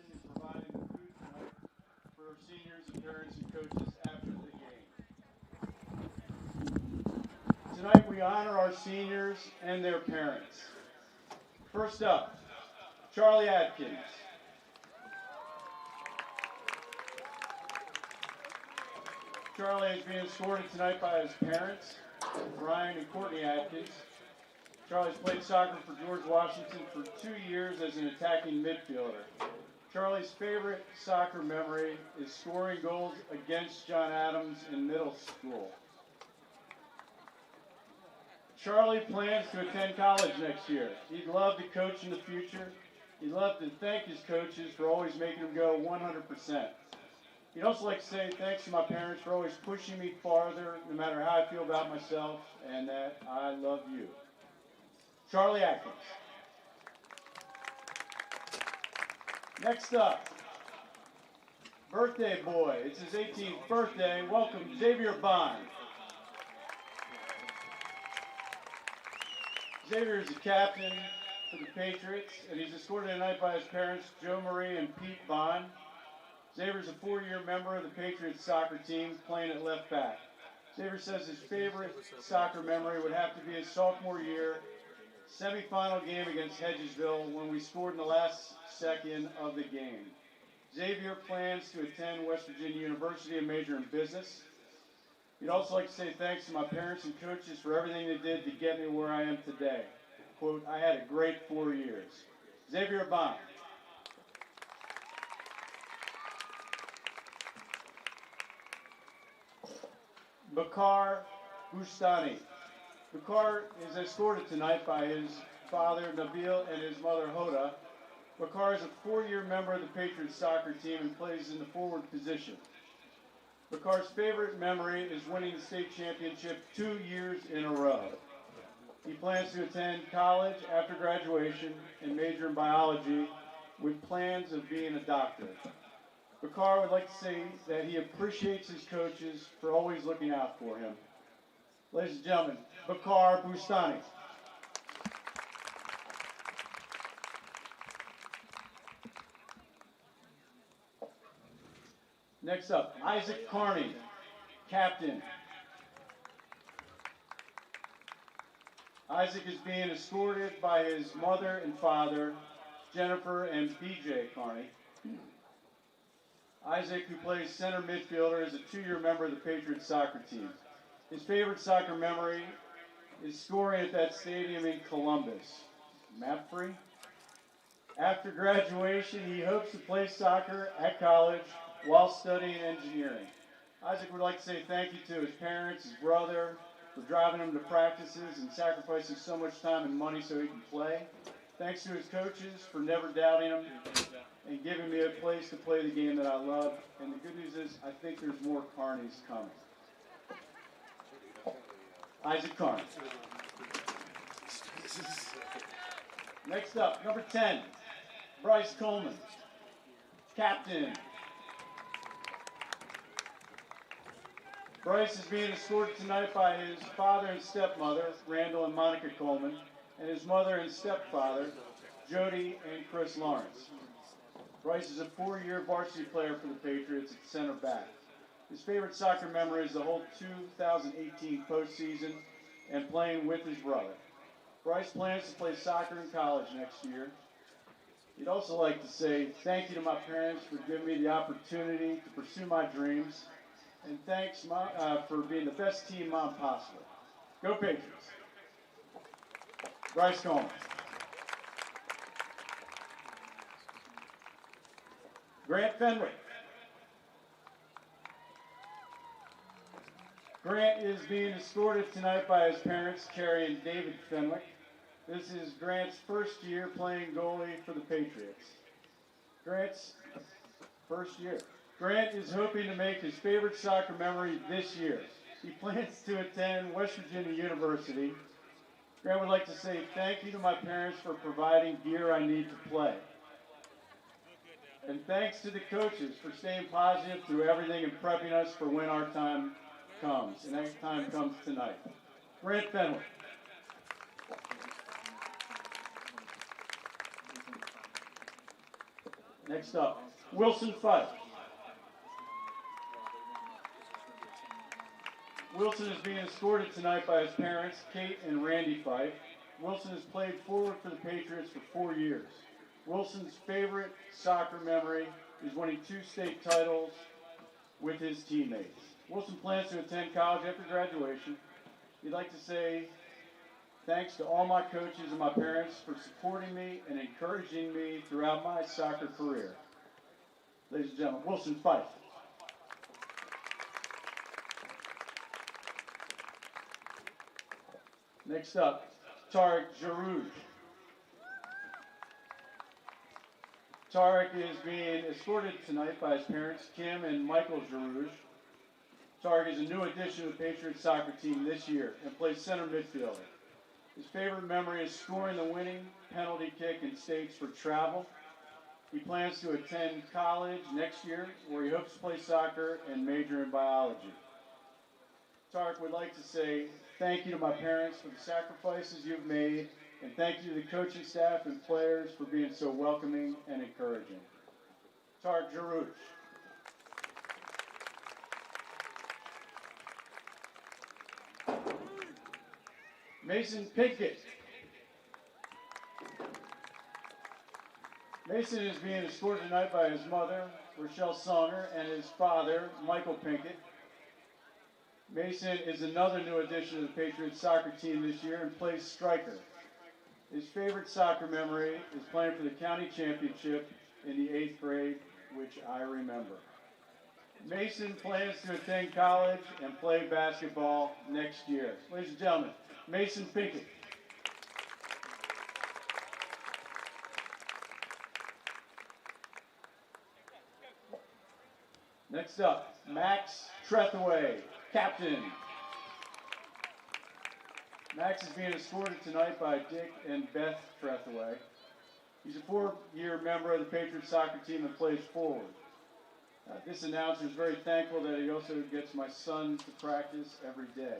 serving and providing the food tonight for our seniors and parents and coaches after the game. Tonight we honor our seniors and their parents. First up, Charlie Atkins. Charlie is being escorted tonight by his parents, Brian and Courtney Atkins. Charlie's played soccer for George Washington for 2 years as an attacking midfielder. Charlie's favorite soccer memory is scoring goals against John Adams in middle school. Charlie plans to attend college next year. He'd love to coach in the future. He'd love to thank his coaches for always making him go 100%. He'd also like to say thanks to my parents for always pushing me farther, no matter how I feel about myself, and that I love you. Charlie Atkins. Next up, birthday boy. It's his 18th birthday. Welcome, Xavier Bond. Xavier is the captain for the Patriots, and he's escorted tonight by his parents, Joe Marie and Pete Bond. Xavier is a 4-year member of the Patriots soccer team, playing at left back. Xavier says his favorite soccer memory would have to be his sophomore year semifinal game against Hedgesville when we scored in the last second of the game. Xavier plans to attend West Virginia University and major in business. He'd also like to say thanks to my parents and coaches for everything they did to get me where I am today. Quote, I had a great 4 years. Xavier Bond. Bakar Bustani. Bakar is escorted tonight by his father, Nabil, and his mother, Hoda. Bakar is a 4-year member of the Patriots soccer team and plays in the forward position. Bakar's favorite memory is winning the state championship 2 years in a row. He plans to attend college after graduation and major in biology with plans of being a doctor. Bakar would like to say that he appreciates his coaches for always looking out for him. Ladies and gentlemen, Bakar Bustani. Next up, Isaac Carney, captain. Isaac is being escorted by his mother and father, Jennifer and BJ Carney. Isaac, who plays center midfielder, is a 2-year member of the Patriots soccer team. His favorite soccer memory is scoring at that stadium in Columbus. Map free? After graduation, he hopes to play soccer at college while studying engineering. Isaac would like to say thank you to his parents, his brother, for driving him to practices and sacrificing so much time and money so he can play. Thanks to his coaches for never doubting him and giving me a place to play the game that I love. And the good news is, I think there's more Carneys coming. Isaac Carney. Next up, number 10, Bryce Coleman, captain. Bryce is being escorted tonight by his father and stepmother, Randall and Monica Coleman, and his mother and stepfather, Jody and Chris Lawrence. Bryce is a 4-year varsity player for the Patriots at center back. His favorite soccer memory is the whole 2018 postseason and playing with his brother. Bryce plans to play soccer in college next year. He'd also like to say thank you to my parents for giving me the opportunity to pursue my dreams, and thanks for being the best team mom possible. Go Patriots. Bryce Coleman. Grant Fenwick. Grant is being escorted tonight by his parents, Carrie and David Fenwick. This is Grant's first year playing goalie for the Patriots. Grant's first year. Grant is hoping to make his favorite soccer memory this year. He plans to attend West Virginia University. Grant would like to say thank you to my parents for providing gear I need to play. And thanks to the coaches for staying positive through everything and prepping us for when our time comes. And that time comes tonight. Grant Fenwick. Next up, Wilson Fife. Wilson is being escorted tonight by his parents, Kate and Randy Fife. Wilson has played forward for the Patriots for 4 years. Wilson's favorite soccer memory is winning 2 state titles with his teammates. Wilson plans to attend college after graduation. He'd like to say thanks to all my coaches and my parents for supporting me and encouraging me throughout my soccer career. Ladies and gentlemen, Wilson Fife. Next up, Tarek Jarouge. Tarek is being escorted tonight by his parents, Kim and Michael Jarouge. Tarek is a new addition to the Patriots soccer team this year and plays center midfielder. His favorite memory is scoring the winning penalty kick in states for travel. He plans to attend college next year where he hopes to play soccer and major in biology. Tarek would like to say thank you to my parents for the sacrifices you've made, and thank you to the coaching staff and players for being so welcoming and encouraging. Tarek Jarouche. Mason Pinkett. Mason is being escorted tonight by his mother, Rochelle Songer, and his father, Michael Pinkett. Mason is another new addition to the Patriots soccer team this year and plays striker. His favorite soccer memory is playing for the county championship in the 8th grade, which I remember. Mason plans to attend college and play basketball next year. Ladies and gentlemen, Mason Pinkett. Next up, Max Trethaway, captain. Max is being escorted tonight by Dick and Beth Trethaway. He's a 4-year member of the Patriots soccer team and plays forward. This announcer is very thankful that he also gets my son to practice every day.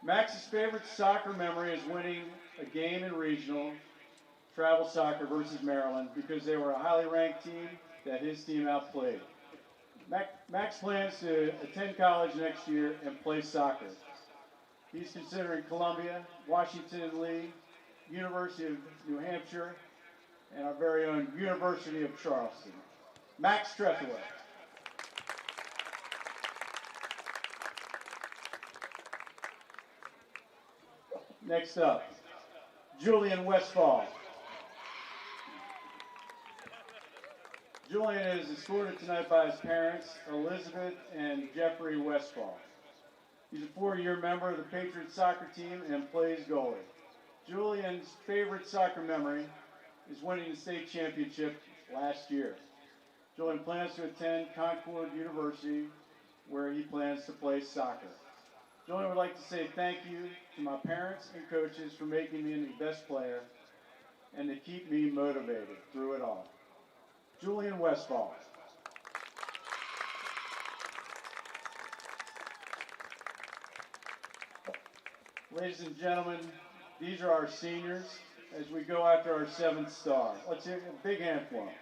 Max's favorite soccer memory is winning a game in regional travel soccer versus Maryland because they were a highly ranked team that his team outplayed. Max plans to attend college next year and play soccer. He's considering Columbia, Washington Lee, University of New Hampshire, and our very own University of Charleston. Max Trethaway. Next up, Julian Westfall. Julian is escorted tonight by his parents, Elizabeth and Jeffrey Westfall. He's a 4-year member of the Patriots soccer team and plays goalie. Julian's favorite soccer memory is winning the state championship last year. Julian plans to attend Concord University, where he plans to play soccer. Julian would like to say thank you to my parents and coaches for making me the best player and to keep me motivated through it all. Julian Westfall. Ladies and gentlemen, these are our seniors as we go after our 7th star. Let's hear a big hand for them.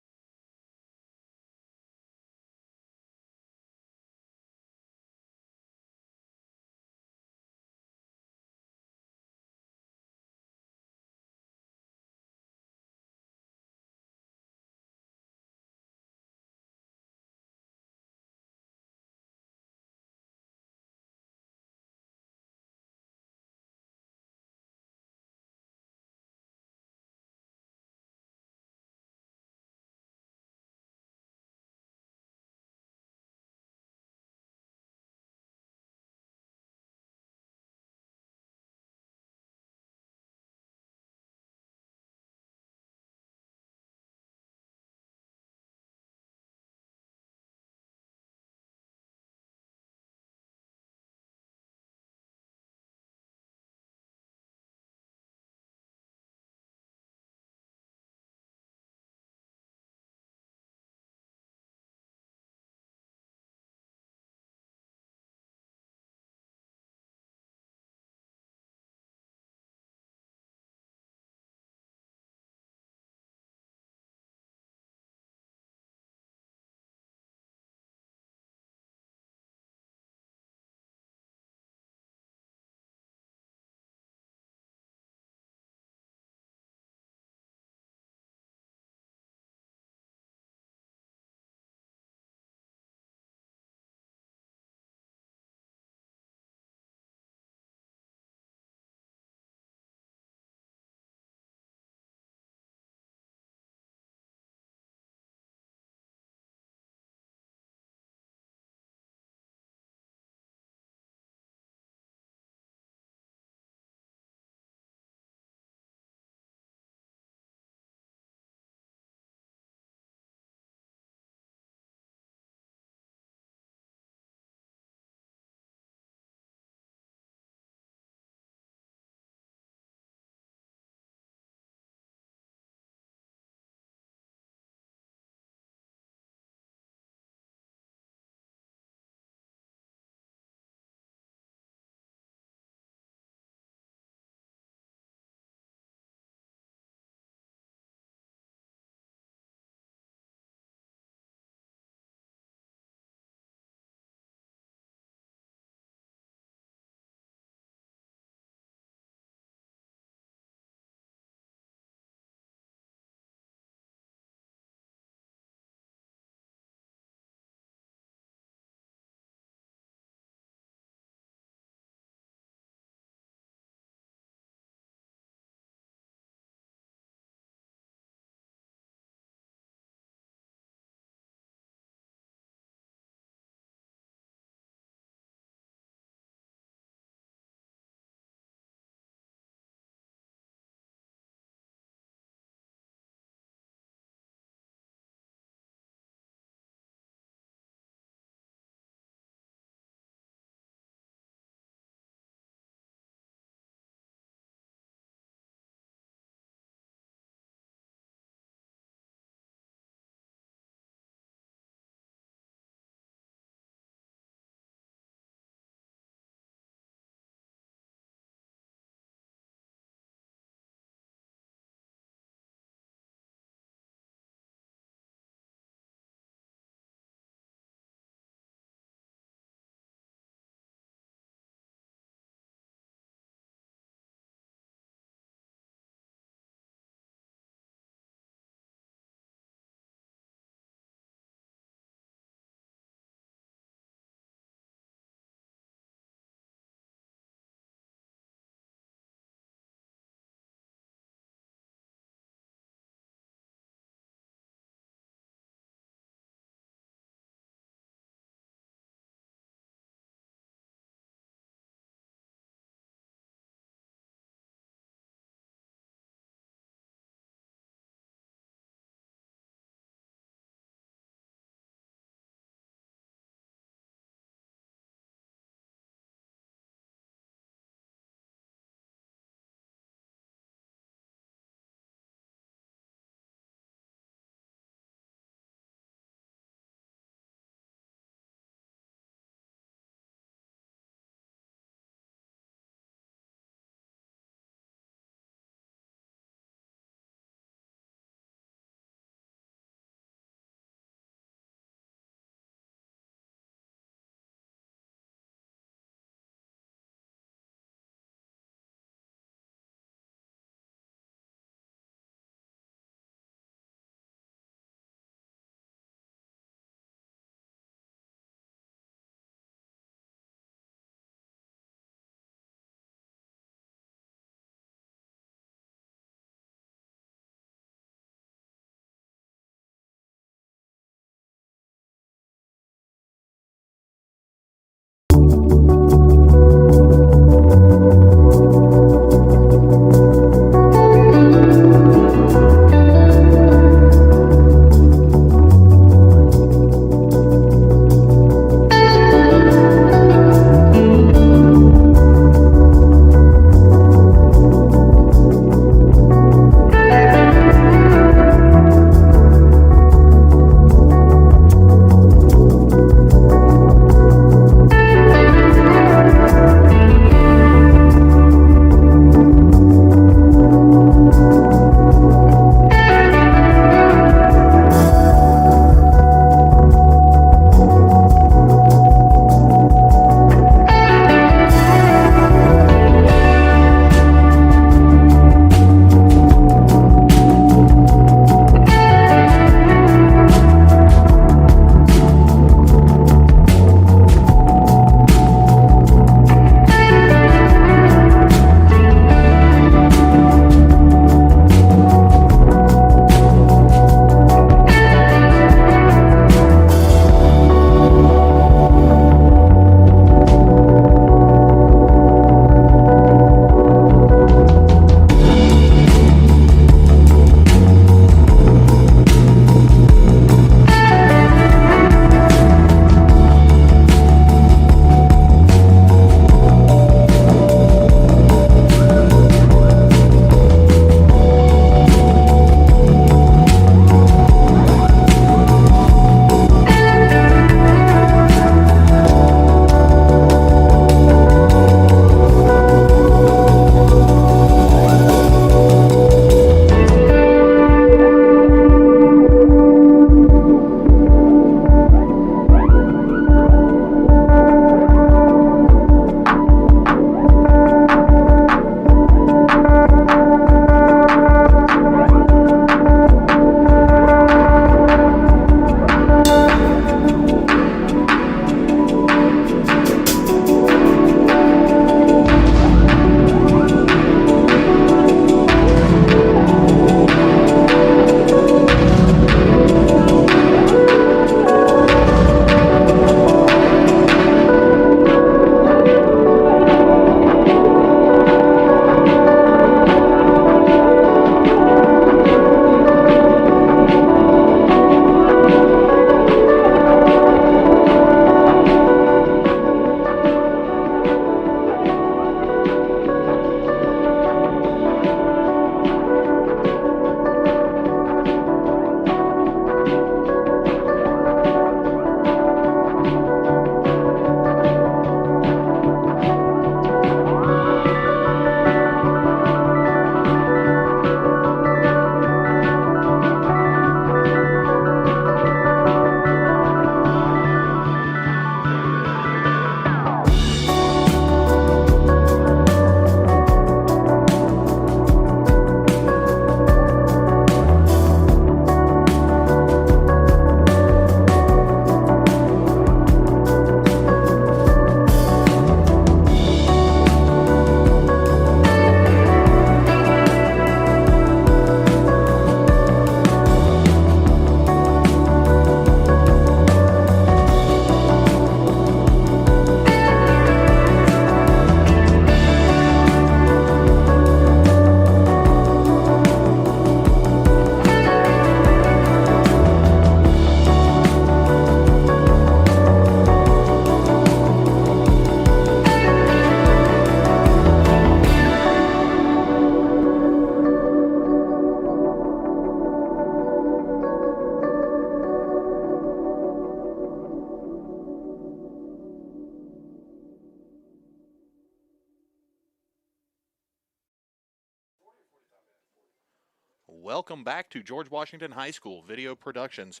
Welcome back to George Washington High School. Video Productions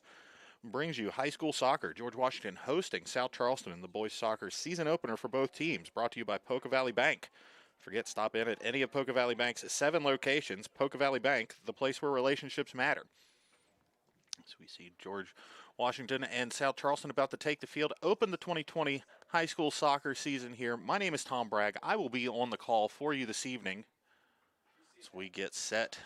brings you high school soccer. George Washington hosting South Charleston in the boys soccer season opener for both teams, brought to you by Poca Valley Bank. Forget, stop in at any of Poca Valley Bank's 7 locations. Poca Valley Bank, the place where relationships matter. So we see George Washington and South Charleston about to take the field, open the 2020 high school soccer season here. My name is Tom Bragg. I will be on the call for you this evening as we get set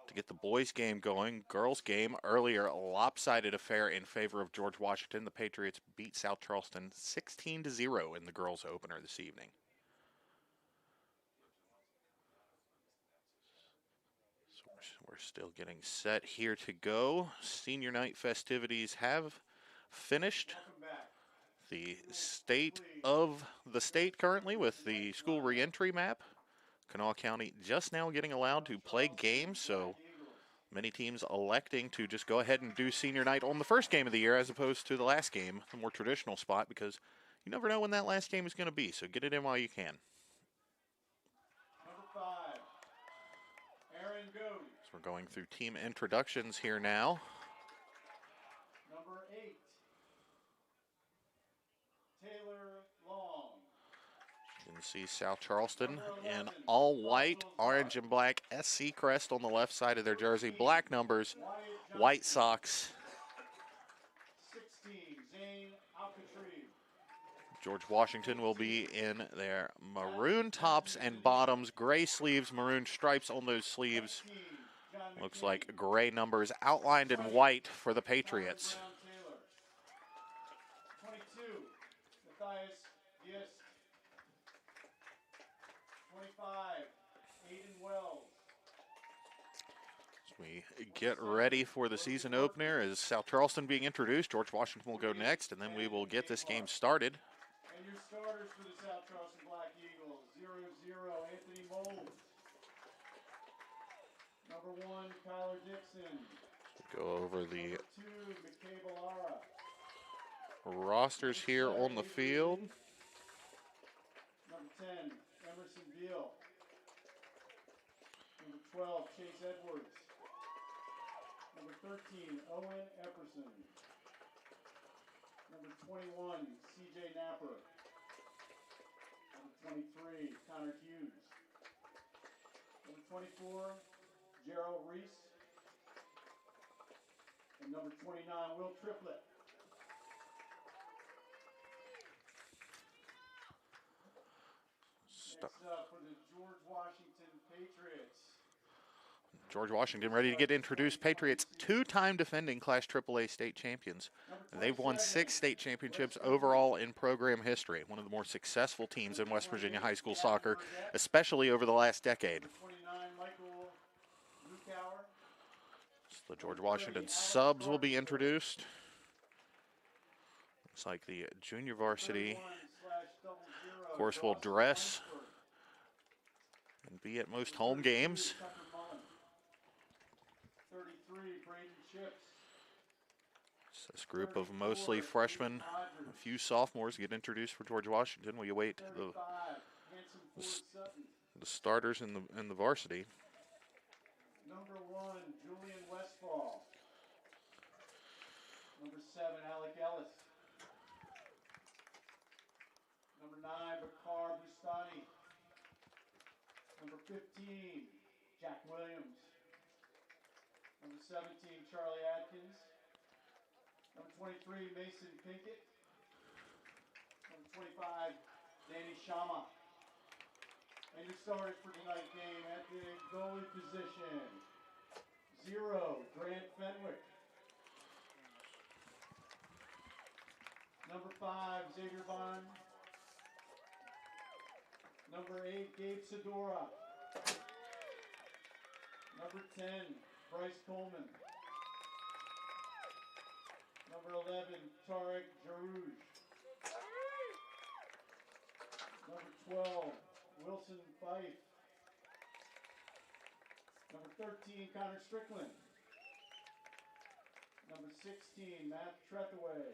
to get the boys game going. Girls game earlier, a lopsided affair in favor of George Washington. The Patriots beat South Charleston 16-0 in the girls opener this evening. So we're still getting set here to go. Senior night festivities have finished. The state of the state currently with the school reentry map. Kanawha County just now getting allowed to play games, so many teams electing to just go ahead and do senior night on the first game of the year as opposed to the last game, the more traditional spot, because you never know when that last game is going to be, so get it in while you can. Number 5, Aaron Goes. So we're going through team introductions here now. Number 8, Taylor Long. You can see South Charleston in all white, orange and black SC crest on the left side of their jersey, black numbers, white socks. 16, Zane Alcatraz. George Washington will be in their maroon tops and bottoms, gray sleeves, maroon stripes on those sleeves. Looks like gray numbers outlined in white for the Patriots. 22, Matthias Gist. 25, Aiden Wells. As we get ready for the season opener, as South Charleston being introduced, George Washington will go next, and then we will get this game started. And your starters for the South Charleston Black Eagles, 0-0, Anthony Moles. Number 1, Kyler Dixon. Go over the Number 2, McKay Ballara. rosters here on the field. Number 10, Emerson Beal. Number 12, Chase Edwards. Number 13, Owen Epperson. Number 21, CJ Napper. Number 23, Connor Hughes. Number 24, Gerald Reese. And number 29, Will Triplett. Next up for the George Washington Patriots. George Washington ready to get introduced. Patriots, two-time defending Class AAA state champions. They've won 6 state championships overall in program history. One of the more successful teams in West Virginia high school soccer, especially over the last decade. Number 29, Michael Lukauer. So the George Washington subs will be introduced. Looks like the junior varsity, of course, will dress and be at most home games. 33, Braden Chips. This group of mostly freshmen, a few sophomores get introduced for George Washington. We await the starters in the varsity. Number 1, Julian Westfall. Number 7, Alec Ellis. Number 9, Bakar Bustani. Number 15, Jack Williams. Number 17, Charlie Atkins. Number 23, Mason Pinkett. Number 25, Danny Shama. And your starters for tonight's game at the goalie position. 0, Grant Fenwick. Number 5, Xavier Bond. Number 8, Gabe Sedora. Number 10, Bryce Coleman. Number 11, Tarek Jarouge. Number 12, Wilson Fife. Number 13, Connor Strickland. Number 16, Matt Trethaway.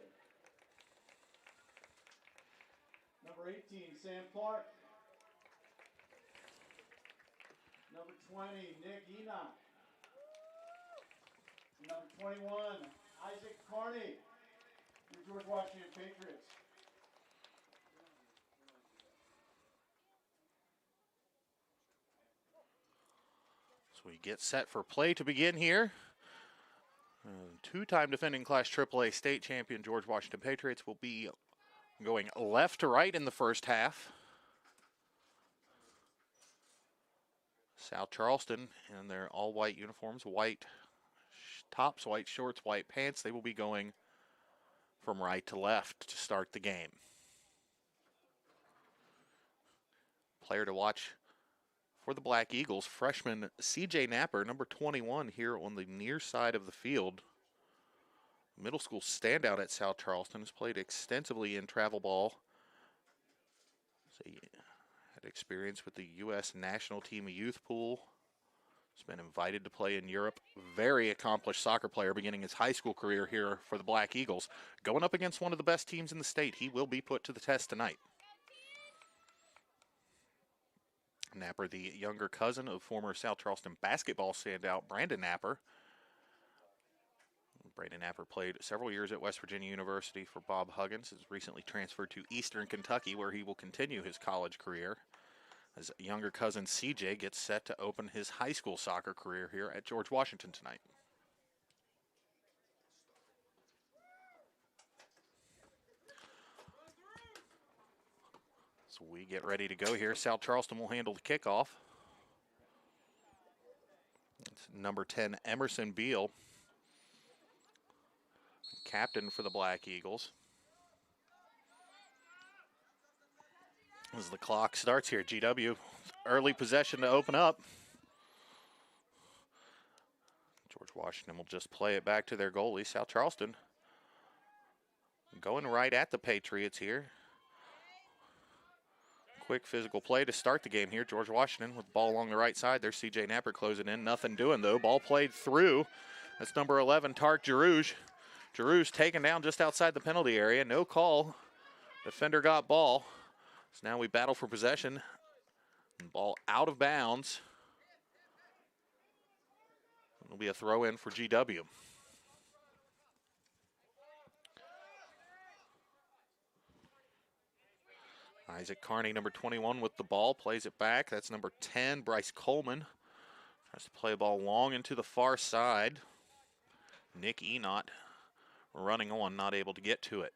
Number 18, Sam Clark. Number 20, Nick Enoch. Number 21, Isaac Carney, your George Washington Patriots. So we get set for play to begin here. Two-time defending Class AAA state champion George Washington Patriots will be going left to right in the first half. South Charleston in their all-white uniforms, white tops, white shorts, white pants. They will be going from right to left to start the game. Player to watch for the Black Eagles, freshman C.J. Napper, number 21 here on the near side of the field. Middle school standout at South Charleston, has played extensively in travel ball. So he had experience with the U.S. national team youth pool. He's been invited to play in Europe. Very accomplished soccer player beginning his high school career here for the Black Eagles. Going up against one of the best teams in the state. He will be put to the test tonight. Napper, the younger cousin of former South Charleston basketball standout Brandon Napper. Brandon Napper played several years at West Virginia University for Bob Huggins. Has recently transferred to Eastern Kentucky, where he will continue his college career. His younger cousin CJ gets set to open his high school soccer career here at George Washington tonight. So we get ready to go here. South Charleston will handle the kickoff. It's number 10, Emerson Beal, captain for the Black Eagles. As the clock starts here, GW, early possession to open up. George Washington will just play it back to their goalie. South Charleston going right at the Patriots here. Quick physical play to start the game here. George Washington with the ball along the right side. There's C.J. Napper closing in. Nothing doing, though. Ball played through. That's number 11, Tark Jarouge. Jarouge taken down just outside the penalty area. No call. Defender got ball. So now we battle for possession. Ball out of bounds. It'll be a throw in for GW. Isaac Carney, number 21, with the ball, plays it back. That's number 10, Bryce Coleman. Tries to play the ball long into the far side. Nick Enott running on, not able to get to it.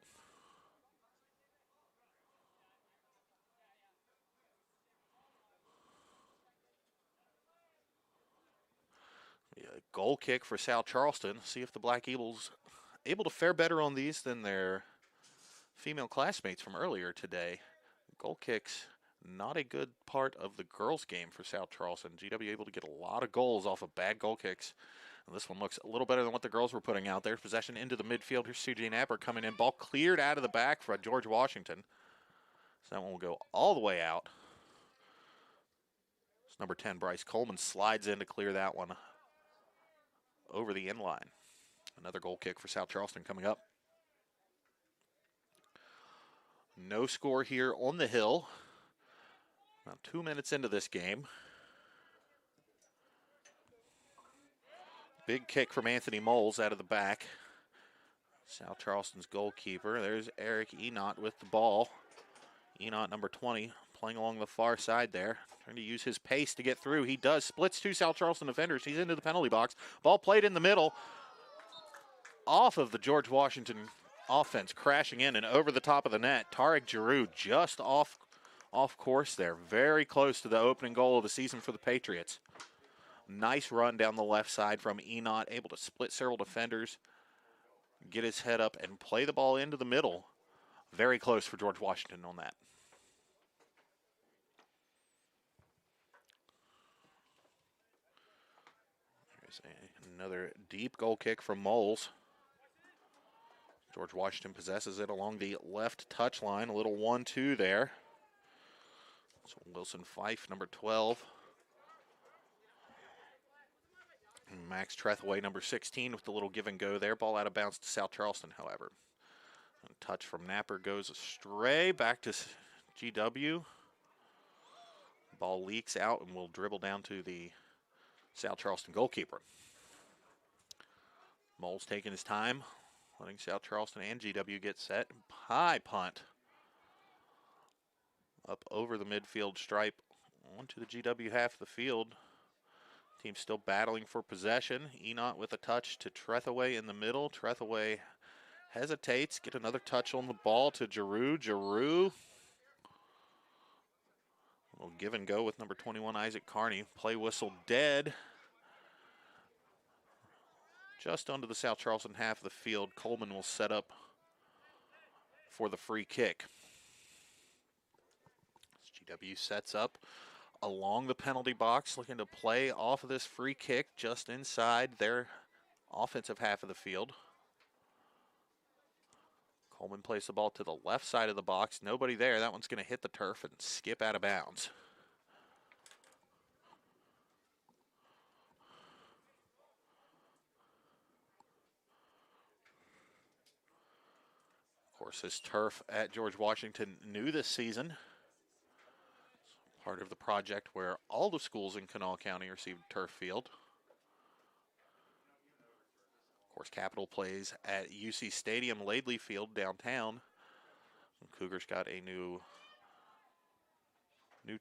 A goal kick for South Charleston. See if the Black Eagles able to fare better on these than their female classmates from earlier today. Goal kicks, not a good part of the girls' game for South Charleston. GW able to get a lot of goals off of bad goal kicks. And this one looks a little better than what the girls were putting out there. Possession into the midfield. Here's C.J. Napper coming in. Ball cleared out of the back for George Washington. So that one will go all the way out. It's number 10, Bryce Coleman, slides in to clear that one over the end line. Another goal kick for South Charleston coming up. No score here on the hill. About 2 minutes into this game. Big kick from Anthony Moles out of the back. South Charleston's goalkeeper. There's Eric Enott with the ball. Enott, number 20, playing along the far side there. Trying to use his pace to get through. He does. Splits two South Charleston defenders. He's into the penalty box. Ball played in the middle. Off of the George Washington offense, crashing in and over the top of the net. Tarek Giroux just off course there. Very close to the opening goal of the season for the Patriots. Nice run down the left side from Enott, able to split several defenders, get his head up and play the ball into the middle. Very close for George Washington on that. There's another deep goal kick from Moles. George Washington possesses it along the left touch line. A little 1-2 there. So Wilson Fife, number 12. And Max Trethaway, number 16, with the little give and go there. Ball out of bounds to South Charleston, however. And touch from Napper goes astray. Back to GW. Ball leaks out and will dribble down to the South Charleston goalkeeper. Moles taking his time, letting South Charleston and GW get set. High punt up over the midfield stripe onto the GW half of the field. Team still battling for possession. Enot with a touch to Trethaway in the middle. Trethaway hesitates. Get another touch on the ball to Giroux. Giroux. A little give and go with number 21, Isaac Carney. Play whistle dead. Just under the South Charleston half of the field. Coleman will set up for the free kick. GW sets up along the penalty box, looking to play off of this free kick just inside their offensive half of the field. Coleman plays the ball to the left side of the box. Nobody there. That one's going to hit the turf and skip out of bounds. Of course, this turf at George Washington new this season. Part of the project where all the schools in Kanawha County received turf field. Of course, Capital plays at UC Stadium, Laidley Field downtown. And Cougars got a new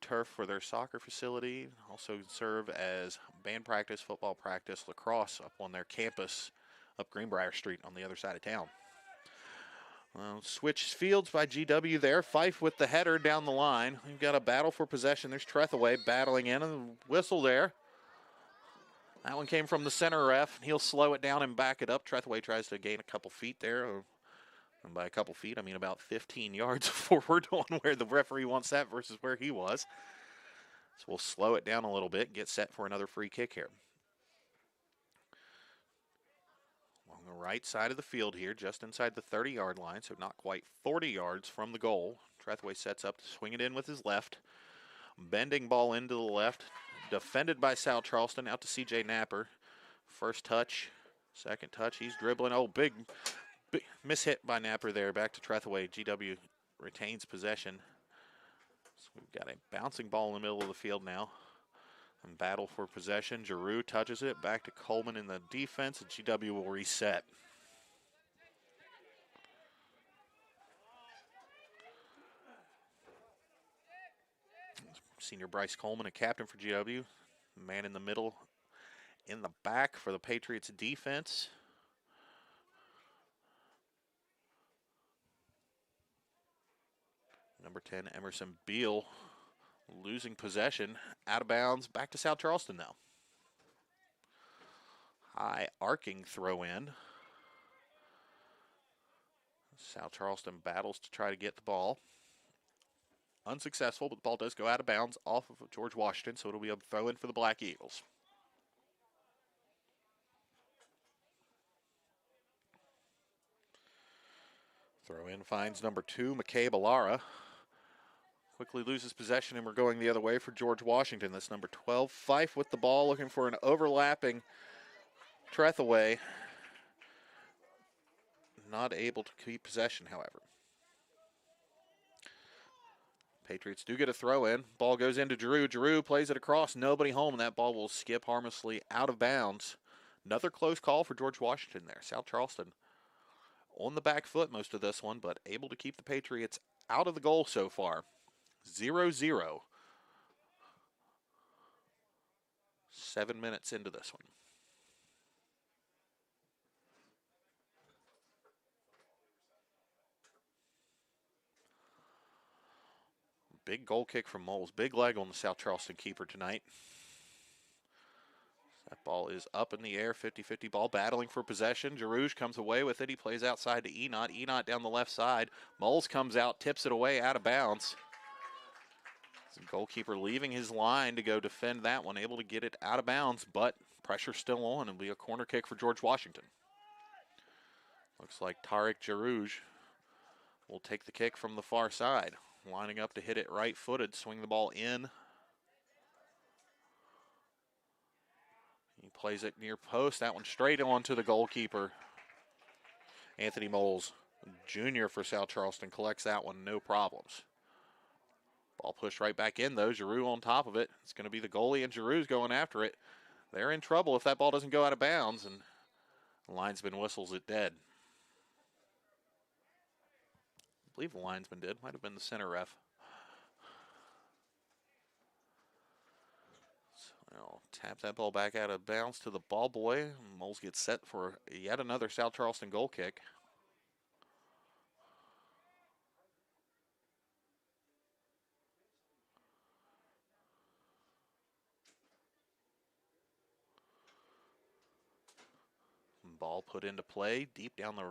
turf for their soccer facility. Also serve as band practice, football practice, lacrosse up on their campus up Greenbrier Street on the other side of town. Well, switch fields by GW there. Fife with the header down the line. We've got a battle for possession. There's Trethaway battling in, and whistle there. That one came from the center ref. He'll slow it down and back it up. Trethaway tries to gain a couple feet there. And by a couple feet, I mean about 15 yards forward on where the referee wants that versus where he was. So we'll slow it down a little bit and get set for another free kick here. On the right side of the field here, just inside the 30-yard line, so not quite 40 yards from the goal. Trethaway sets up to swing it in with his left. Bending ball into the left. Defended by South Charleston, out to C.J. Napper. First touch, second touch, he's dribbling. Oh, big mishit by Napper there. Back to Trethaway. GW retains possession. So we've got a bouncing ball in the middle of the field now. And battle for possession. Giroux touches it. Back to Coleman in the defense. And GW will reset. Senior Bryce Coleman, a captain for GW. Man in the middle, in the back for the Patriots defense. Number 10, Emerson Beal, losing possession. Out of bounds, back to South Charleston now. High arcing throw in. South Charleston battles to try to get the ball. Unsuccessful, but the ball does go out of bounds off of George Washington, so it'll be a throw in for the Black Eagles. Throw in finds number 2, McCabe Alara. Quickly loses possession, and we're going the other way for George Washington. That's number 12, Fife with the ball, looking for an overlapping Trethaway. Not able to keep possession, however. Patriots do get a throw in. Ball goes into Giroux. Giroux plays it across. Nobody home, and that ball will skip harmlessly out of bounds. Another close call for George Washington there. South Charleston on the back foot most of this one, but able to keep the Patriots out of the goal so far. 0-0. 7 minutes into this one. Big goal kick from Moles. Big leg on the South Charleston keeper tonight. That ball is up in the air, 50-50 ball, battling for possession. Giroux comes away with it. He plays outside to Enot. Enot down the left side. Moles comes out, tips it away out of bounds. The goalkeeper leaving his line to go defend that one, able to get it out of bounds, but pressure still on. It'll be a corner kick for George Washington. Looks like Tariq Giroux will take the kick from the far side. Lining up to hit it right-footed, swing the ball in. He plays it near post. That one straight on to the goalkeeper. Anthony Moles, junior for South Charleston, collects that one, no problems. Ball pushed right back in, though. Giroux on top of it. It's going to be the goalie, and Giroux's going after it. They're in trouble if that ball doesn't go out of bounds, and The linesman whistles it dead. I believe the linesman did. Might have been the center ref. So I'll tap that ball back out of bounds to the ball boy. Moles gets set for yet another South Charleston goal kick. Ball put into play deep down the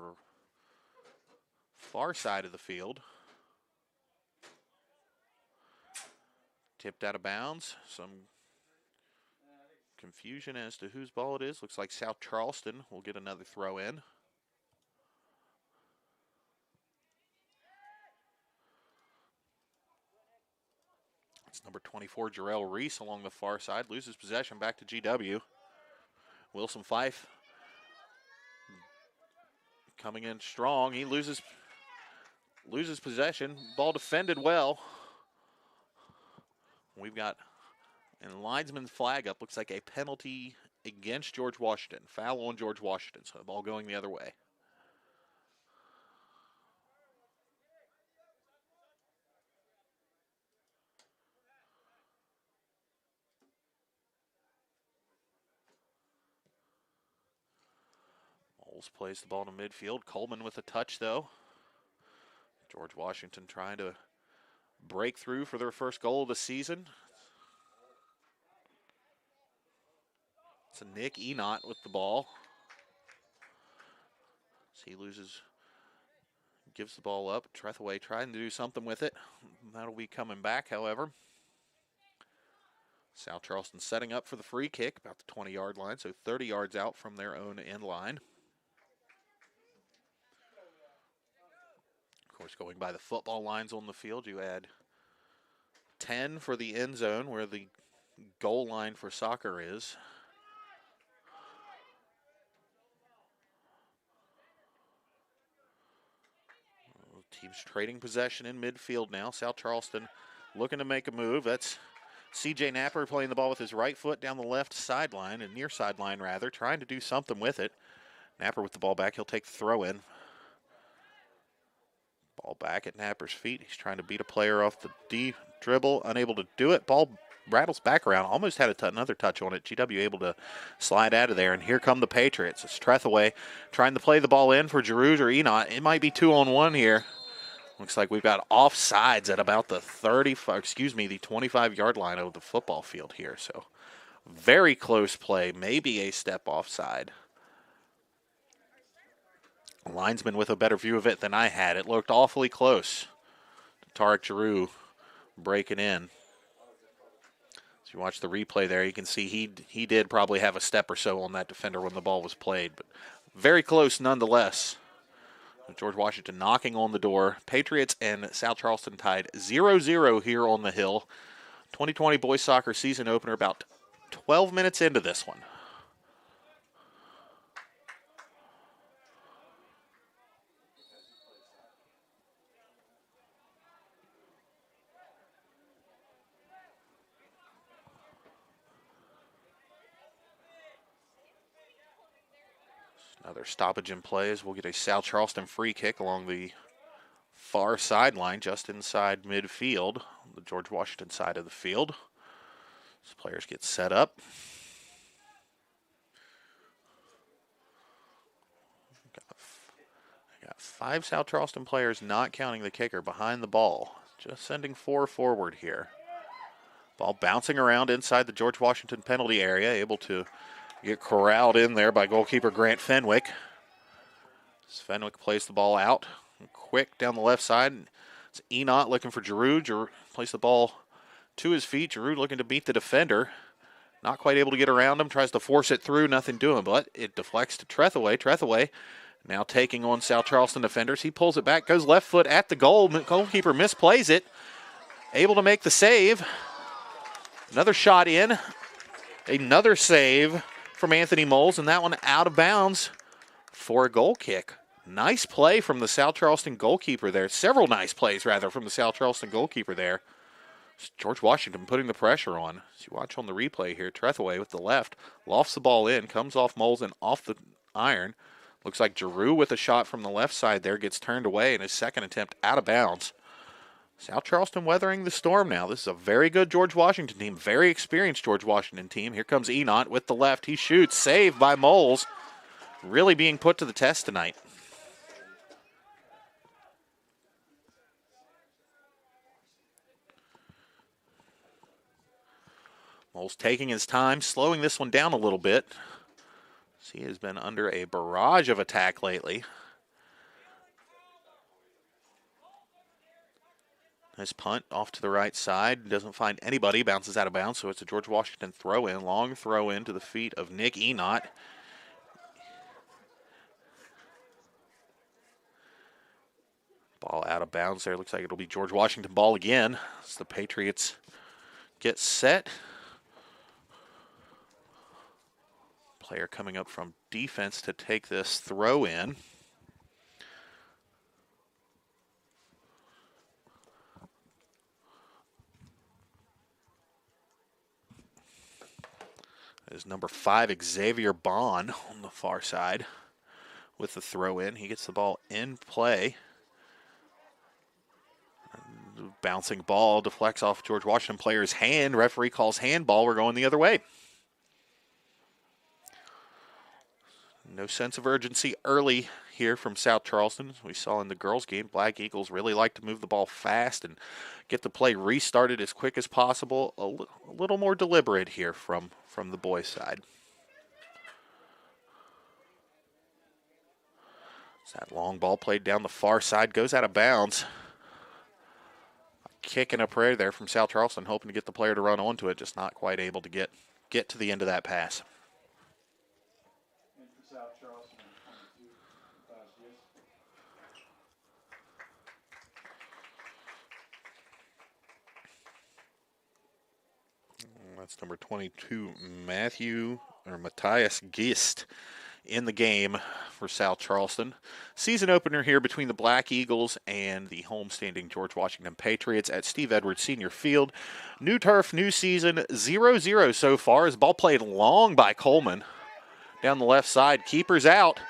far side of the field. Tipped out of bounds. Some confusion as to whose ball it is. Looks like South Charleston will get another throw in. It's number 24, Jarrell Reese along the far side. Loses possession back to GW. Wilson Fife coming in strong. He loses possession. Ball defended well. We've got a linesman's flag up. Looks like a penalty against George Washington. Foul on George Washington. So the ball going the other way. Moles plays the ball to midfield. Coleman with a touch, though. George Washington trying to break through for their first goal of the season. It's a Nick Enot with the ball. So he gives the ball up. Trethaway trying to do something with it. That'll be coming back, however. South Charleston setting up for the free kick, about the 20-yard line, so 30 yards out from their own end line. Of course, going by the football lines on the field, you add 10 for the end zone where the goal line for soccer is. Teams trading possession in midfield now. South Charleston looking to make a move. That's C.J. Napper playing the ball with his right foot down the left sideline, and near sideline rather, trying to do something with it. Napper with the ball back. He'll take the throw in. Ball back at Napper's feet. He's trying to beat a player off the D dribble. Unable to do it. Ball rattles back around. Almost had another touch on it. GW able to slide out of there. And here come the Patriots. It's Trethaway trying to play the ball in for Giroux or Enot. It might be 2-on-1 here. Looks like we've got offsides at about the 25-yard line of the football field here. So very close play. Maybe a step offside. Linesman with a better view of it than I had. It looked awfully close. Tarek Giroux breaking in. As you watch the replay there, you can see he did probably have a step or so on that defender when the ball was played, but very close nonetheless. George Washington knocking on the door. Patriots and South Charleston tied 0-0 here on the Hill. 2020 boys soccer season opener about 12 minutes into this one. Another stoppage in play as we'll get a South Charleston free kick along the far sideline, just inside midfield, on the George Washington side of the field. As players get set up. Got 5 South Charleston players, not counting the kicker, behind the ball. Just sending 4 forward here. Ball bouncing around inside the George Washington penalty area, able to get corralled in there by goalkeeper Grant Fenwick. Fenwick plays the ball out quick down the left side. It's Enot looking for Giroux. Giroux plays the ball to his feet. Giroux looking to beat the defender. Not quite able to get around him. Tries to force it through. Nothing doing, but it deflects to Trethaway. Trethaway now taking on South Charleston defenders. He pulls it back, goes left foot at the goal. Goalkeeper misplays it. Able to make the save. Another shot in. Another save from Anthony Moles, and that one out of bounds for a goal kick. Nice play from the South Charleston goalkeeper there. Several nice plays, rather, from the South Charleston goalkeeper there. It's George Washington putting the pressure on. As you watch on the replay here, Trethaway with the left, lofts the ball in, comes off Moles and off the iron. Looks like Giroux with a shot from the left side there gets turned away, and his second attempt out of bounds. South Charleston weathering the storm now. This is a very good George Washington team, very experienced George Washington team. Here comes Enot with the left. He shoots, saved by Moles. Really being put to the test tonight. Moles taking his time, slowing this one down a little bit. He has been under a barrage of attack lately. Nice punt off to the right side. Doesn't find anybody. Bounces out of bounds, so it's a George Washington throw-in. Long throw-in to the feet of Nick Enot. Ball out of bounds there. Looks like it'll be George Washington ball again as the Patriots get set. Player coming up from defense to take this throw-in. Is number 5, Xavier Bond, on the far side with the throw-in. He gets the ball in play. Bouncing ball deflects off George Washington player's hand. Referee calls handball. We're going the other way. No sense of urgency early here from South Charleston. As we saw in the girls' game, Black Eagles really like to move the ball fast and get the play restarted as quick as possible. A little more deliberate here from the boys' side. So that long ball played down the far side goes out of bounds. A kick and a prayer there from South Charleston, hoping to get the player to run onto it, just not quite able to get to the end of that pass. That's number 22, Matthias Gist in the game for South Charleston. Season opener here between the Black Eagles and the homestanding George Washington Patriots at Steve Edwards Senior Field. New turf, new season, 0-0 so far as ball played long by Coleman. Down the left side, keeper's out.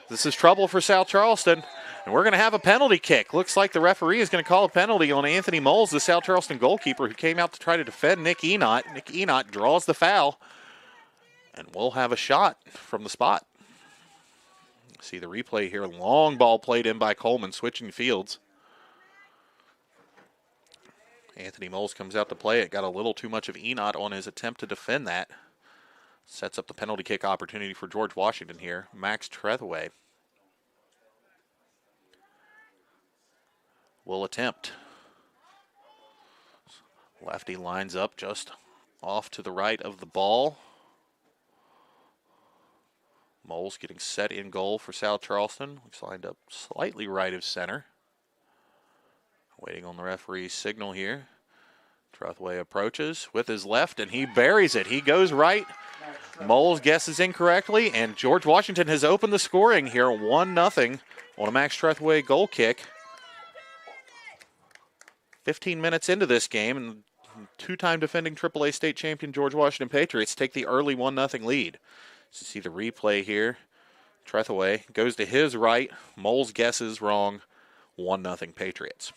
This is trouble for South Charleston. And we're going to have a penalty kick. Looks like the referee is going to call a penalty on Anthony Moles, the South Charleston goalkeeper, who came out to try to defend Nick Enot. Nick Enot draws the foul, and we'll have a shot from the spot. See the replay here. Long ball played in by Coleman, switching fields. Anthony Moles comes out to play it. Got a little too much of Enot on his attempt to defend that. Sets up the penalty kick opportunity for George Washington here. Max Trethaway will attempt. Lefty lines up just off to the right of the ball. Moles getting set in goal for South Charleston. Looks lined up slightly right of center. Waiting on the referee's signal here. Trethaway approaches with his left, and he buries it. He goes right. Moles guesses incorrectly, and George Washington has opened the scoring here, 1-0 on a Max Trethaway goal kick. 15 minutes into this game, and two-time defending AAA state champion George Washington Patriots take the early 1-0 lead. So you see the replay here. Trethaway goes to his right. Moles guesses wrong. 1-0 Patriots.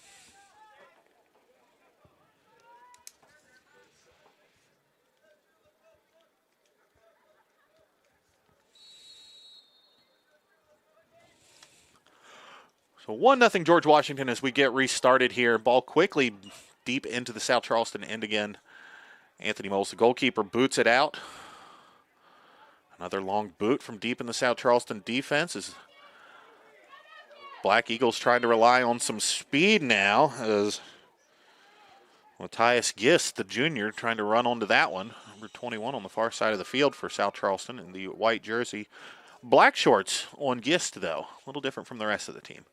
So 1-0 George Washington as we get restarted here. Ball quickly deep into the South Charleston end again. Anthony Moles, the goalkeeper, boots it out. Another long boot from deep in the South Charleston defense as Black Eagles trying to rely on some speed now as Matthias Gist, the junior, trying to run onto that one. Number 21 on the far side of the field for South Charleston in the white jersey. Black shorts on Gist, though. A little different from the rest of the team.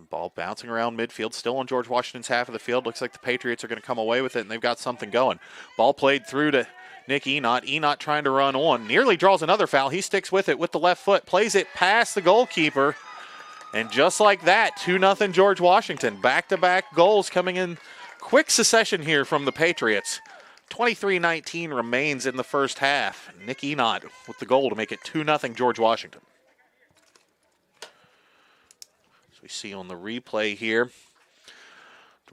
Ball bouncing around midfield, still on George Washington's half of the field. Looks like the Patriots are going to come away with it, and they've got something going. Ball played through to Nick Enot. Enot trying to run on. Nearly draws another foul. He sticks with it with the left foot. Plays it past the goalkeeper. And just like that, 2-0 George Washington. Back-to-back goals coming in quick succession here from the Patriots. 23-19 remains in the first half. Nick Enott with the goal to make it 2-0 George Washington. As we see on the replay here,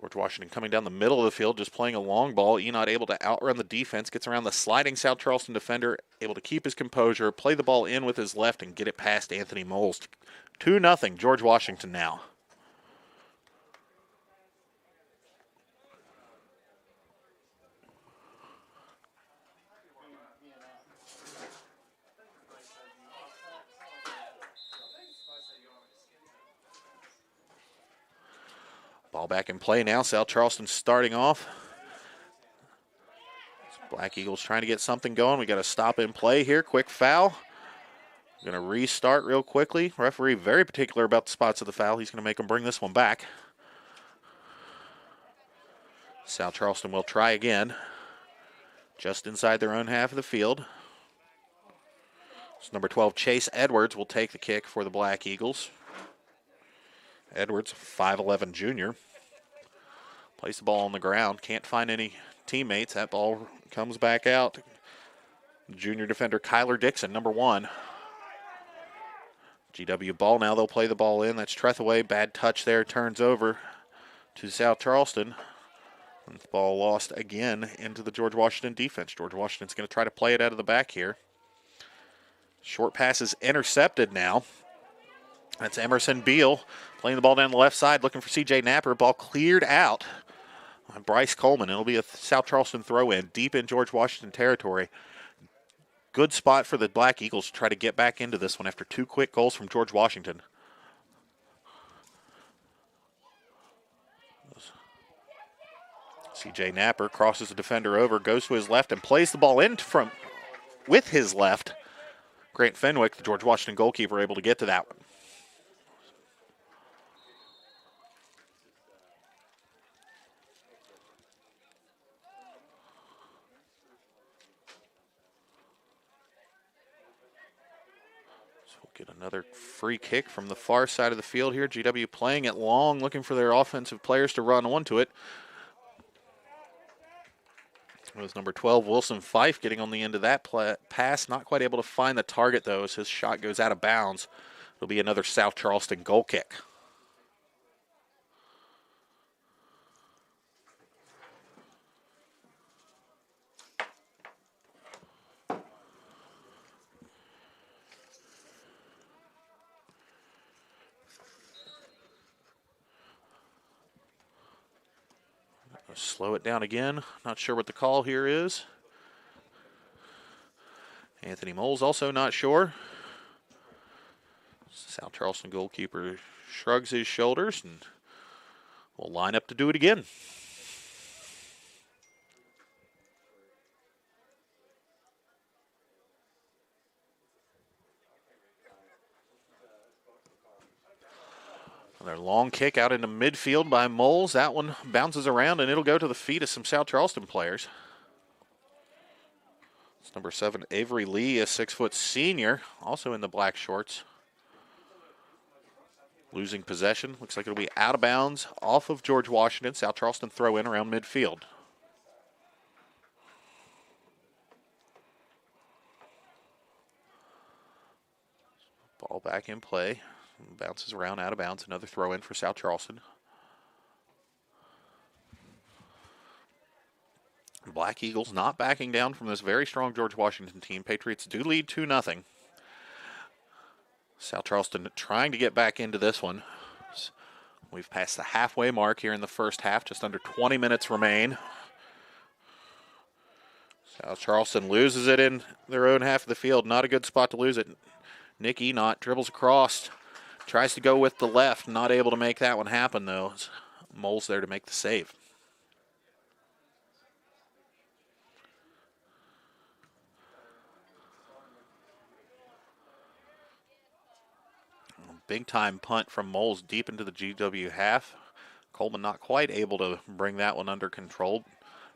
George Washington coming down the middle of the field, just playing a long ball. Enott able to outrun the defense, gets around the sliding South Charleston defender, able to keep his composure, play the ball in with his left, and get it past Anthony Moles. 2-0 George Washington now. Ball back in play now. South Charleston starting off. Black Eagles trying to get something going. We got to stop in play here. Quick foul. Going to restart real quickly. Referee very particular about the spots of the foul. He's going to make them bring this one back. South Charleston will try again. Just inside their own half of the field. So number 12, Chase Edwards, will take the kick for the Black Eagles. Edwards, 5'11 junior. Plays the ball on the ground. Can't find any teammates. That ball comes back out. Junior defender Kyler Dixon, number 1. GW ball now. They'll play the ball in. That's Trethaway. Bad touch there. Turns over to South Charleston. And the ball lost again into the George Washington defense. George Washington's going to try to play it out of the back here. Short pass is intercepted now. That's Emerson Beal playing the ball down the left side, looking for C.J. Napper. Ball cleared out on Bryce Coleman. It'll be a South Charleston throw-in deep in George Washington territory. Good spot for the Black Eagles to try to get back into this one after 2 quick goals from George Washington. C.J. Napper crosses the defender over, goes to his left, and plays the ball in from with his left. Grant Fenwick, the George Washington goalkeeper, able to get to that one. Get another free kick from the far side of the field here. GW playing it long, looking for their offensive players to run onto it. It was number 12, Wilson Fife, getting on the end of that pass. Not quite able to find the target, though, as his shot goes out of bounds. It'll be another South Charleston goal kick. Slow it down again. Not sure what the call here is. Anthony Moles also not sure. South Charleston goalkeeper shrugs his shoulders and will line up to do it again. Another long kick out into midfield by Moles. That one bounces around, and it'll go to the feet of some South Charleston players. It's number 7, Avery Lee, a 6-foot senior, also in the black shorts. Losing possession. Looks like it'll be out of bounds off of George Washington. South Charleston throw in around midfield. Ball back in play. Bounces around out of bounds. Another throw in for South Charleston. Black Eagles not backing down from this very strong George Washington team. Patriots do lead 2-0. South Charleston trying to get back into this one. We've passed the halfway mark here in the first half. Just under 20 minutes remain. South Charleston loses it in their own half of the field. Not a good spot to lose it. Nick Enott dribbles across. Tries to go with the left. Not able to make that one happen, though. Moles there to make the save. Big time punt from Moles deep into the GW half. Coleman not quite able to bring that one under control.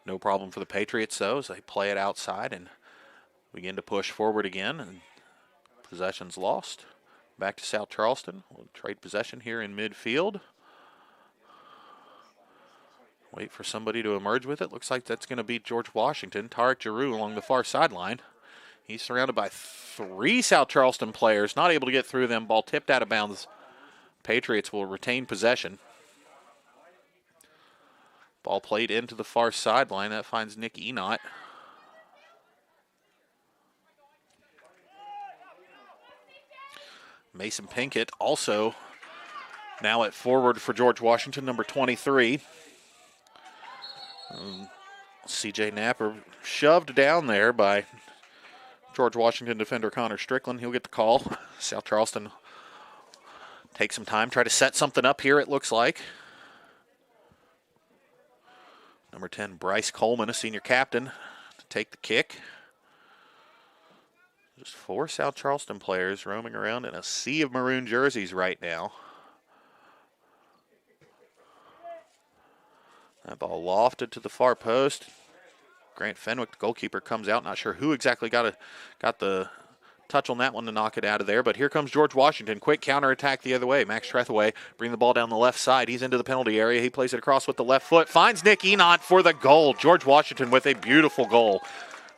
No problem for the Patriots, though, as they play it outside and begin to push forward again. And possession's lost. Back to South Charleston. We'll trade possession here in midfield. Wait for somebody to emerge with it. Looks like that's going to be George Washington. Tarek Giroux along the far sideline. He's surrounded by 3 South Charleston players, not able to get through them. Ball tipped out of bounds. Patriots will retain possession. Ball played into the far sideline. That finds Nick Enott. Mason Pinkett also now at forward for George Washington, number 23. C.J. Napper shoved down there by George Washington defender Connor Strickland. He'll get the call. South Charleston take some time, try to set something up here, it looks like. Number 10, Bryce Coleman, a senior captain, to take the kick. Just 4 South Charleston players roaming around in a sea of maroon jerseys right now. That ball lofted to the far post. Grant Fenwick, the goalkeeper, comes out. Not sure who exactly got the touch on that one to knock it out of there. But here comes George Washington. Quick counterattack the other way. Max Trethaway bring the ball down the left side. He's into the penalty area. He plays it across with the left foot. Finds Nick Enott for the goal. George Washington with a beautiful goal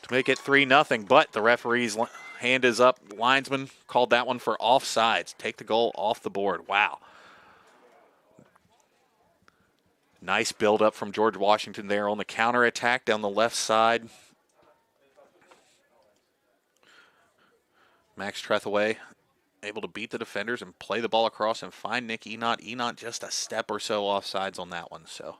to make it 3-0. But the referee's hand is up. Linesman called that one for offsides. Take the goal off the board. Wow. Nice build-up from George Washington there on the counterattack down the left side. Max Trethaway able to beat the defenders and play the ball across and find Nick Enott. Enott just a step or so offsides on that one. So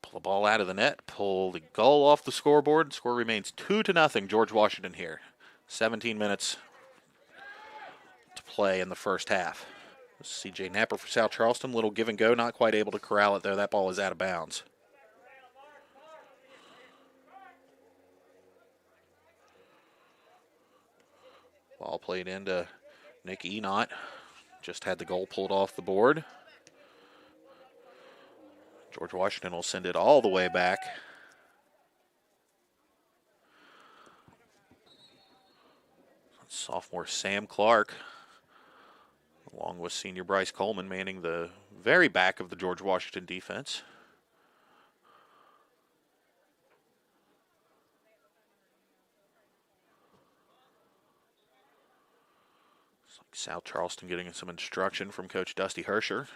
pull the ball out of the net, pull the goal off the scoreboard. The score remains 2-0. George Washington here. 17 minutes to play in the first half. C.J. Napper for South Charleston. Little give and go. Not quite able to corral it there. That ball is out of bounds. Ball played into Nick Enott. Just had the goal pulled off the board. George Washington will send it all the way back. Sophomore Sam Clark, along with senior Bryce Coleman, manning the very back of the George Washington defense. It's like South Charleston getting some instruction from Coach Dusty Hersher.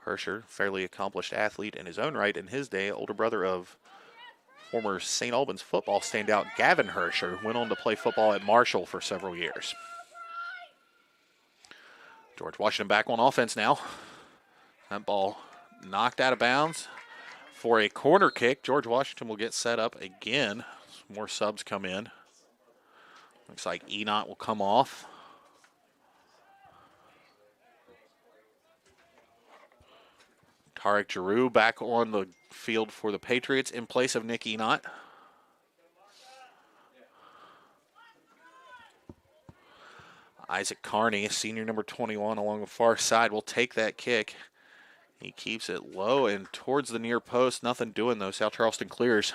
Hersher, fairly accomplished athlete in his own right in his day, older brother of former St. Albans football standout Gavin Hersher, went on to play football at Marshall for several years. George Washington back on offense now. That ball knocked out of bounds for a corner kick. George Washington will get set up again. Some more subs come in. Looks like Enott will come off. Tarek Giroux back on the field for the Patriots in place of Nick Enott. Isaac Carney, senior number 21 along the far side, will take that kick. He keeps it low and towards the near post. Nothing doing though. South Charleston clears.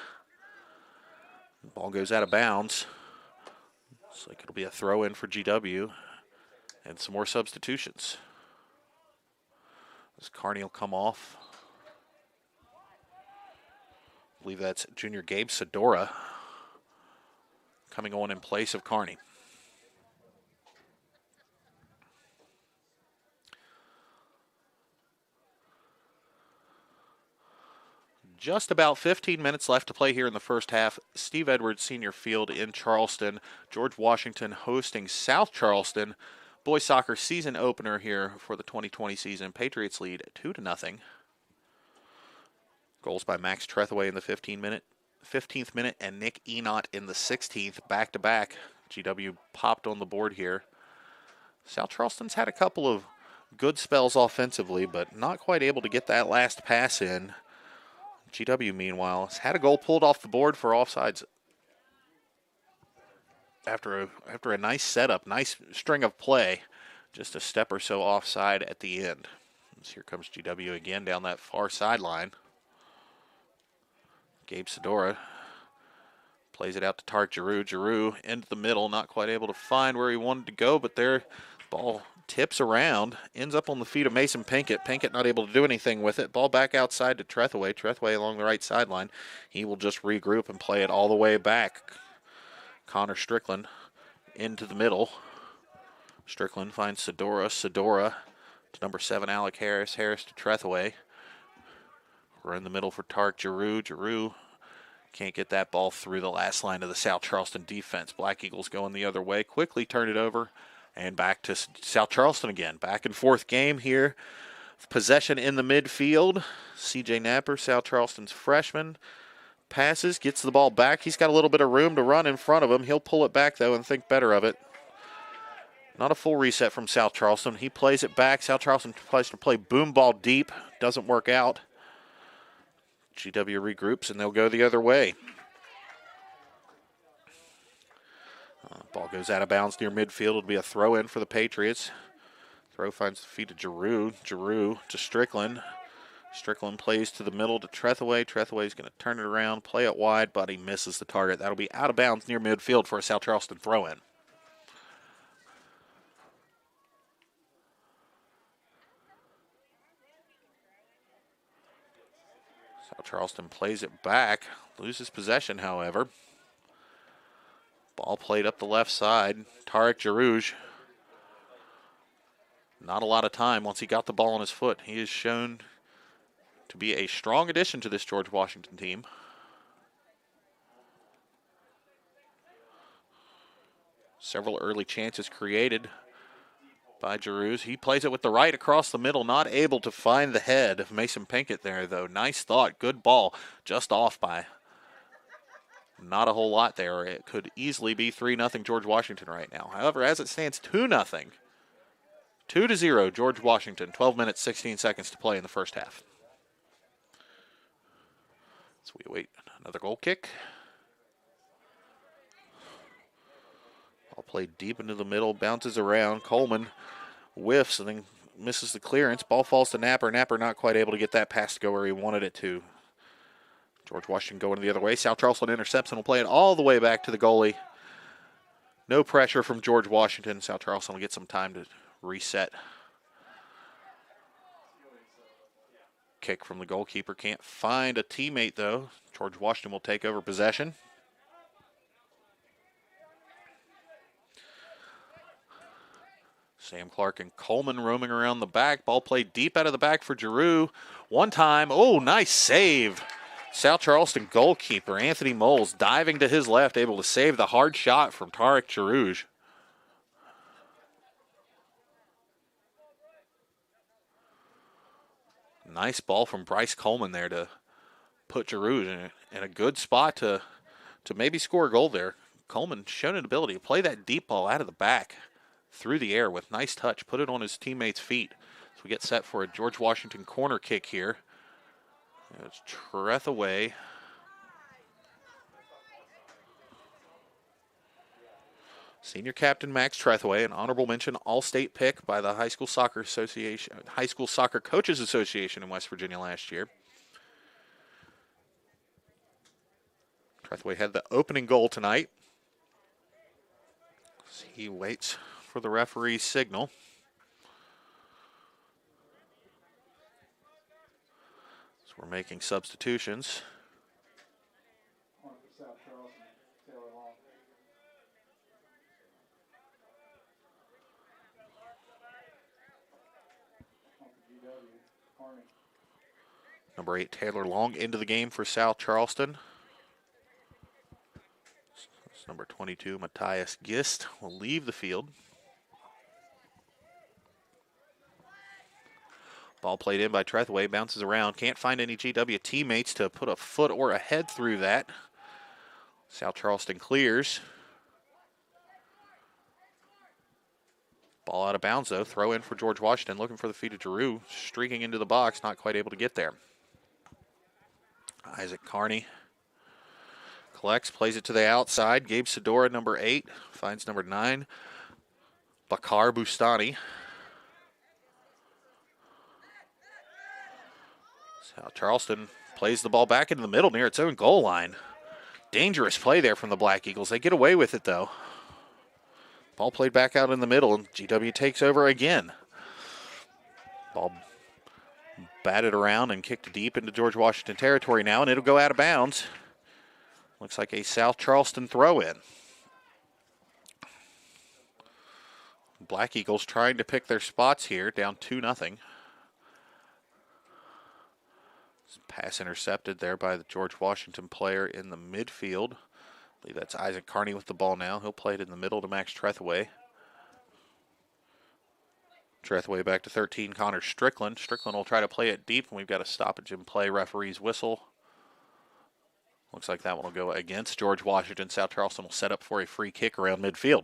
The ball goes out of bounds. Looks like it'll be a throw in for GW and some more substitutions. As Carney will come off. I believe that's junior Gabe Sedora coming on in place of Carney. Just about 15 minutes left to play here in the first half. Steve Edwards Senior Field in Charleston. George Washington hosting South Charleston. Boys soccer season opener here for the 2020 season. Patriots lead 2-0. Goals by Max Trethaway in the 15th minute and Nick Enott in the 16th. Back-to-back. GW popped on the board here. South Charleston's had a couple of good spells offensively, but not quite able to get that last pass in. GW, meanwhile, has had a goal pulled off the board for offsides after a nice setup, nice string of play, just a step or so offside at the end. So here comes GW again down that far sideline. Gabe Sedora Plays it out to Tark Giroux. Giroux into the middle, not quite able to find where he wanted to go, but there, ball tips around, ends up on the feet of Mason Pinkett. Pinkett not able to do anything with it. Ball back outside to Trethewey. Trethewey along the right sideline. He will just regroup and play it all the way back. Connor Strickland into the middle. Strickland finds Sedora. Sedora to number 7, Alec Harris. Harris to Trethewey. We're in the middle for Tark Giroux. Giroux can't get that ball through the last line of the South Charleston defense. Black Eagles going the other way. Quickly turn it over and back to South Charleston again. Back and forth game here. Possession in the midfield. C.J. Napper, South Charleston's freshman, passes, gets the ball back. He's got a little bit of room to run in front of him. He'll pull it back, though, and think better of it. Not a full reset from South Charleston. He plays it back. South Charleston tries to play boom ball deep. Doesn't work out. GW regroups, and they'll go the other way. Ball goes out of bounds near midfield. It'll be a throw-in for the Patriots. Throw finds the feet of Giroux. Giroux to Strickland. Strickland plays to the middle to Trethewey. Trethewey's going to turn it around, play it wide, but he misses the target. That'll be out of bounds near midfield for a South Charleston throw-in. South Charleston plays it back, loses possession, however. Ball played up the left side. Tarek Giroux. Not a lot of time once he got the ball on his foot. He is shown to be a strong addition to this George Washington team. Several early chances created by Giroux. He plays it with the right across the middle, not able to find the head of Mason Pinkett there, though. Nice thought, good ball, just off by not a whole lot there. It could easily be 3-0 George Washington right now. However, as it stands, 2-0. 2-0 George Washington, 12 minutes, 16 seconds to play in the first half. So we await another goal kick. Ball played deep into the middle, bounces around. Coleman whiffs and then misses the clearance. Ball falls to Napper. Napper not quite able to get that pass to go where he wanted it to. George Washington going the other way. South Charleston intercepts and will play it all the way back to the goalie. No pressure from George Washington. South Charleston will get some time to reset. Kick from the goalkeeper. Can't find a teammate, though. George Washington will take over possession. Sam Clark and Coleman roaming around the back. Ball played deep out of the back for Giroux. One time. Oh, nice save. South Charleston goalkeeper Anthony Moles diving to his left, able to save the hard shot from Tarek Giroux. Nice ball from Bryce Coleman there to put Giroux in a good spot to maybe score a goal there. Coleman showed an ability to play that deep ball out of the back through the air with nice touch, put it on his teammate's feet. So we get set for a George Washington corner kick here. It's Trethewey. Senior captain Max Trethewey, an honorable mention All-State pick by the High School Soccer Association, High School Soccer Coaches Association in West Virginia last year. Trethewey had the opening goal tonight. He waits for the referee's signal. So we're making substitutions. Number 8, Taylor Long, into the game for South Charleston. Number 22, Matthias Gist, will leave the field. Ball played in by Trethewey, bounces around. Can't find any GW teammates to put a foot or a head through that. South Charleston clears. Ball out of bounds, though. Throw in for George Washington, looking for the feet of Giroux. Streaking into the box, not quite able to get there. Isaac Carney collects, plays it to the outside. Gabe Sedora, number 8, finds number 9, Bakar Bustani. South Charleston plays the ball back into the middle near its own goal line. Dangerous play there from the Black Eagles. They get away with it, though. Ball played back out in the middle, and GW takes over again. Ball batted around and kicked deep into George Washington territory now, and it'll go out of bounds. Looks like a South Charleston throw-in. Black Eagles trying to pick their spots here, down 2-0. Pass intercepted there by the George Washington player in the midfield. I believe that's Isaac Carney with the ball now. He'll play it in the middle to Max Trethaway. Trethaway back to 13, Connor Strickland. Strickland will try to play it deep, and we've got a stoppage in play. Referee's whistle. Looks like that one will go against George Washington. South Charleston will set up for a free kick around midfield.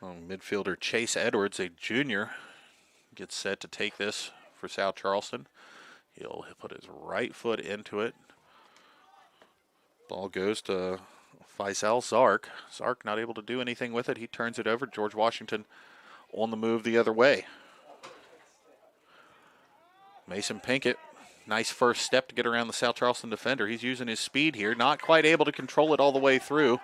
Midfielder Chase Edwards, a junior, gets set to take this for South Charleston. He'll put his right foot into it. Ball goes to Faisal Zark. Zark not able to do anything with it. He turns it over. George Washington on the move the other way. Mason Pinkett, nice first step to get around the South Charleston defender. He's using his speed here. Not quite able to control it all the way through.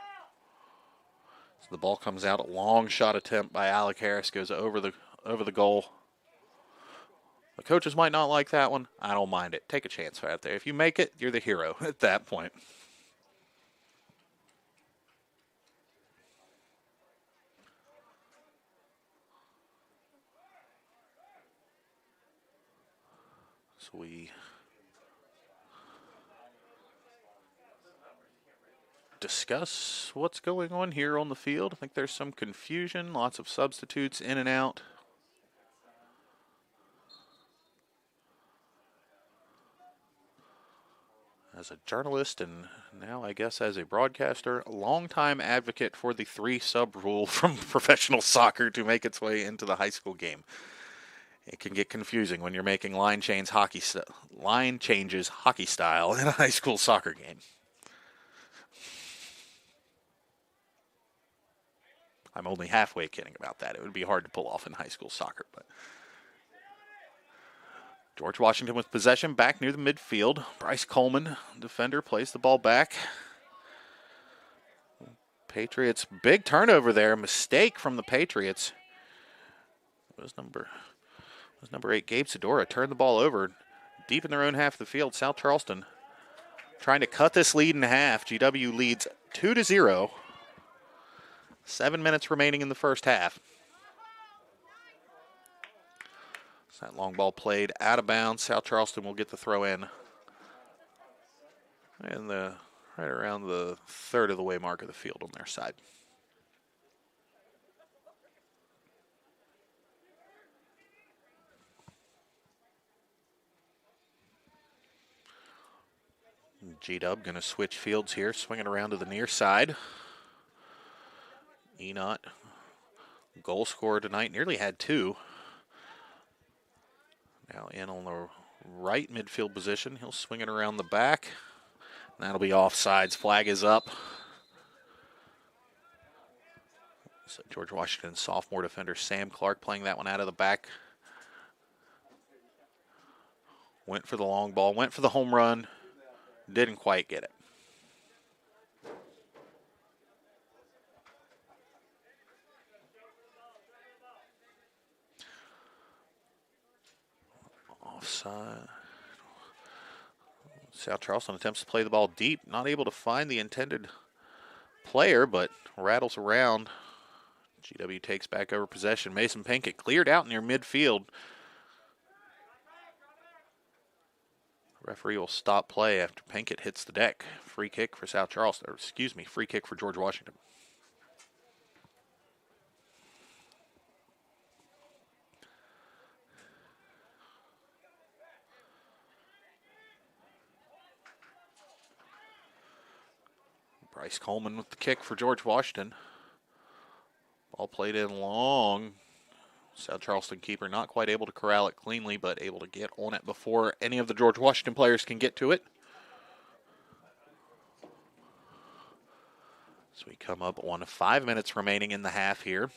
So the ball comes out. A long shot attempt by Alec Harris goes over the goal. The coaches might not like that one. I don't mind it. Take a chance right there. If you make it, you're the hero at that point. So we discuss what's going on here on the field. I think there's some confusion, lots of substitutes in and out. As a journalist and now I guess as a broadcaster, a longtime advocate for the 3-sub rule from professional soccer to make its way into the high school game. It can get confusing when you're making line changes hockey style in a high school soccer game. I'm only halfway kidding about that. It would be hard to pull off in high school soccer, but George Washington with possession back near the midfield. Bryce Coleman, defender, plays the ball back. Patriots, big turnover there. Mistake from the Patriots. It was number 8, Gabe Sedora, turned the ball over deep in their own half of the field. South Charleston trying to cut this lead in half. GW leads 2-0. 7 minutes remaining in the first half. So that long ball played out of bounds. South Charleston will get the throw in. And right around the third of the way mark of the field on their side. G-Dub going to switch fields here, swinging around to the near side. Enot, goal scorer tonight, nearly had 2. Now in on the right midfield position. He'll swing it around the back. That'll be offsides. Flag is up. So George Washington sophomore defender Sam Clark playing that one out of the back. Went for the long ball, went for the home run. Didn't quite get it. Offside. South Charleston attempts to play the ball deep, not able to find the intended player, but rattles around. GW takes back over possession. Mason Pinkett cleared out near midfield. Referee will stop play after Pinkett hits the deck. Free kick for South Charleston, free kick for George Washington. Bryce Coleman with the kick for George Washington. Ball played in long. South Charleston keeper not quite able to corral it cleanly, but able to get on it before any of the George Washington players can get to it. So we come up on 5 minutes remaining in the half here.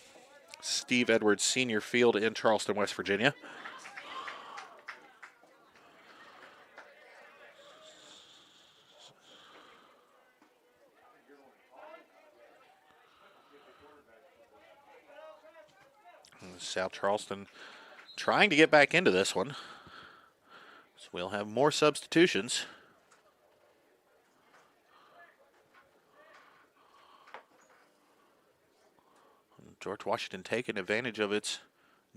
Steve Edwards Senior Field in Charleston, West Virginia. South Charleston trying to get back into this one. So we'll have more substitutions. George Washington taking advantage of its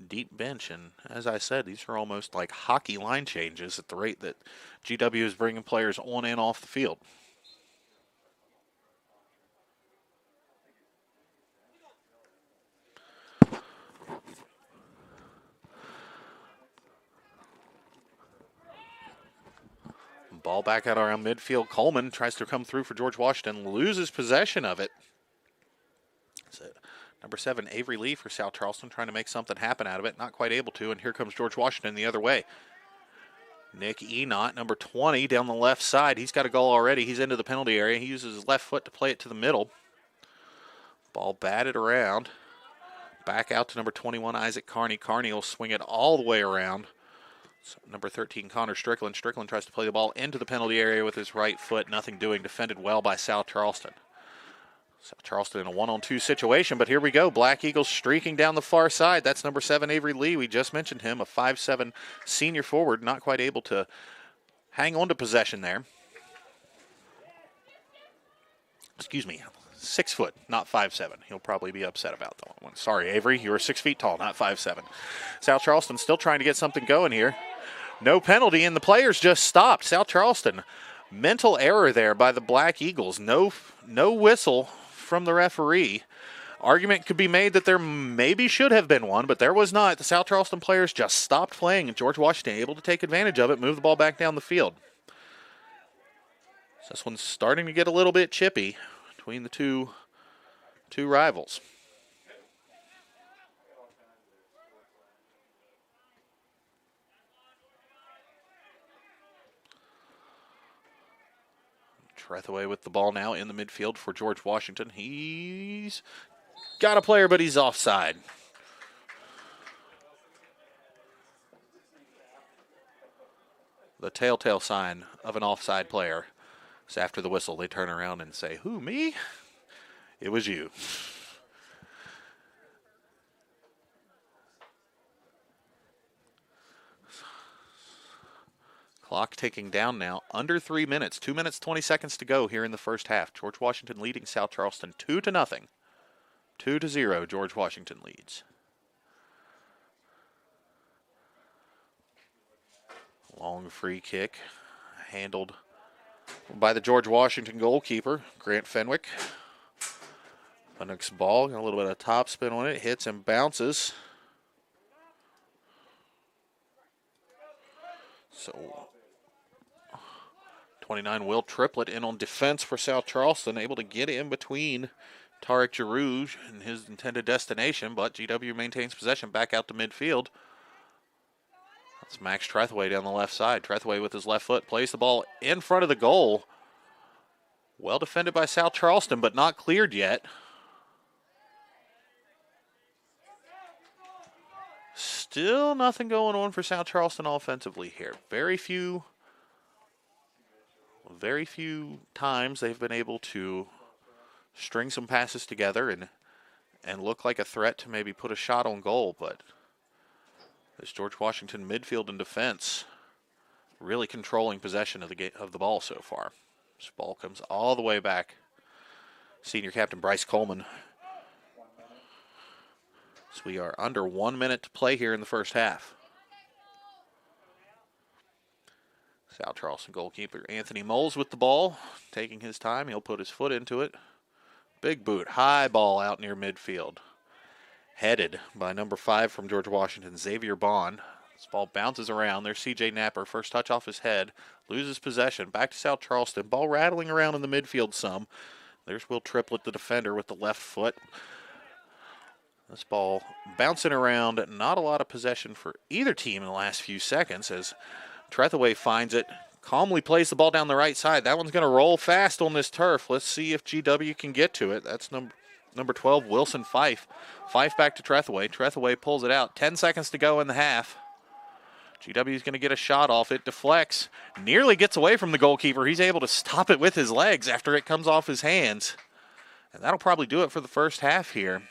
deep bench, and as I said, these are almost like hockey line changes at the rate that GW is bringing players on and off the field. Ball back out around midfield. Coleman tries to come through for George Washington, loses possession of it. So number 7, Avery Lee for South Charleston, trying to make something happen out of it. Not quite able to, and here comes George Washington the other way. Nick Enott, number 20, down the left side. He's got a goal already. He's into the penalty area. He uses his left foot to play it to the middle. Ball batted around. Back out to number 21, Isaac Carney. Carney will swing it all the way around. So number 13, Connor Strickland. Strickland tries to play the ball into the penalty area with his right foot. Nothing doing. Defended well by South Charleston. South Charleston in a 1-on-2 situation, but here we go. Black Eagles streaking down the far side. That's number 7, Avery Lee. We just mentioned him, a 5'7" senior forward, not quite able to hang on to possession there. Excuse me, 6 foot, not 5'7". He'll probably be upset about that one. Sorry, Avery, you were 6 feet tall, not 5'7". South Charleston still trying to get something going here. No penalty, and the players just stopped. South Charleston, mental error there by the Black Eagles. No whistle from the referee. Argument could be made that there maybe should have been one, but there was not. The South Charleston players just stopped playing, and George Washington able to take advantage of it, move the ball back down the field. So this one's starting to get a little bit chippy between the two rivals. Trethaway with the ball now in the midfield for George Washington. He's got a player, but he's offside. The telltale sign of an offside player is after the whistle, they turn around and say, "Who, me? It was you." Clock ticking down now, under 3 minutes. 2 minutes, 20 seconds to go here in the first half. George Washington leading South Charleston 2-0. 2-0, George Washington leads. Long free kick, handled by the George Washington goalkeeper, Grant Fenwick. Fenwick's ball, got a little bit of top spin on it, hits and bounces. So 29, Will Triplett in on defense for South Charleston, able to get in between Tarek Jarouge and his intended destination, but GW maintains possession back out to midfield. That's Max Trethaway down the left side. Trethaway with his left foot plays the ball in front of the goal. Well defended by South Charleston, but not cleared yet. Still nothing going on for South Charleston offensively here. Very few times they've been able to string some passes together and look like a threat to maybe put a shot on goal, but this George Washington midfield and defense really controlling possession of the ball so far. This ball comes all the way back. Senior captain Bryce Coleman. So we are under 1 minute to play here in the first half. South Charleston goalkeeper Anthony Moles with the ball, taking his time. He'll put his foot into it. Big boot, high ball out near midfield. Headed by number 5 from George Washington, Xavier Bond. This ball bounces around. There's C.J. Napper, first touch off his head. Loses possession. Back to South Charleston. Ball rattling around in the midfield some. There's Will Triplett, the defender, with the left foot. This ball bouncing around. Not a lot of possession for either team in the last few seconds as Trethaway finds it. calmly plays the ball down the right side. That one's going to roll fast on this turf. Let's see if GW can get to it. That's number 12, Wilson Fife. Fife back to Trethewey. Trethewey pulls it out. 10 seconds to go in the half. GW is going to get a shot off. It deflects. Nearly gets away from the goalkeeper. He's able to stop it with his legs after it comes off his hands. And that'll probably do it for the first half here.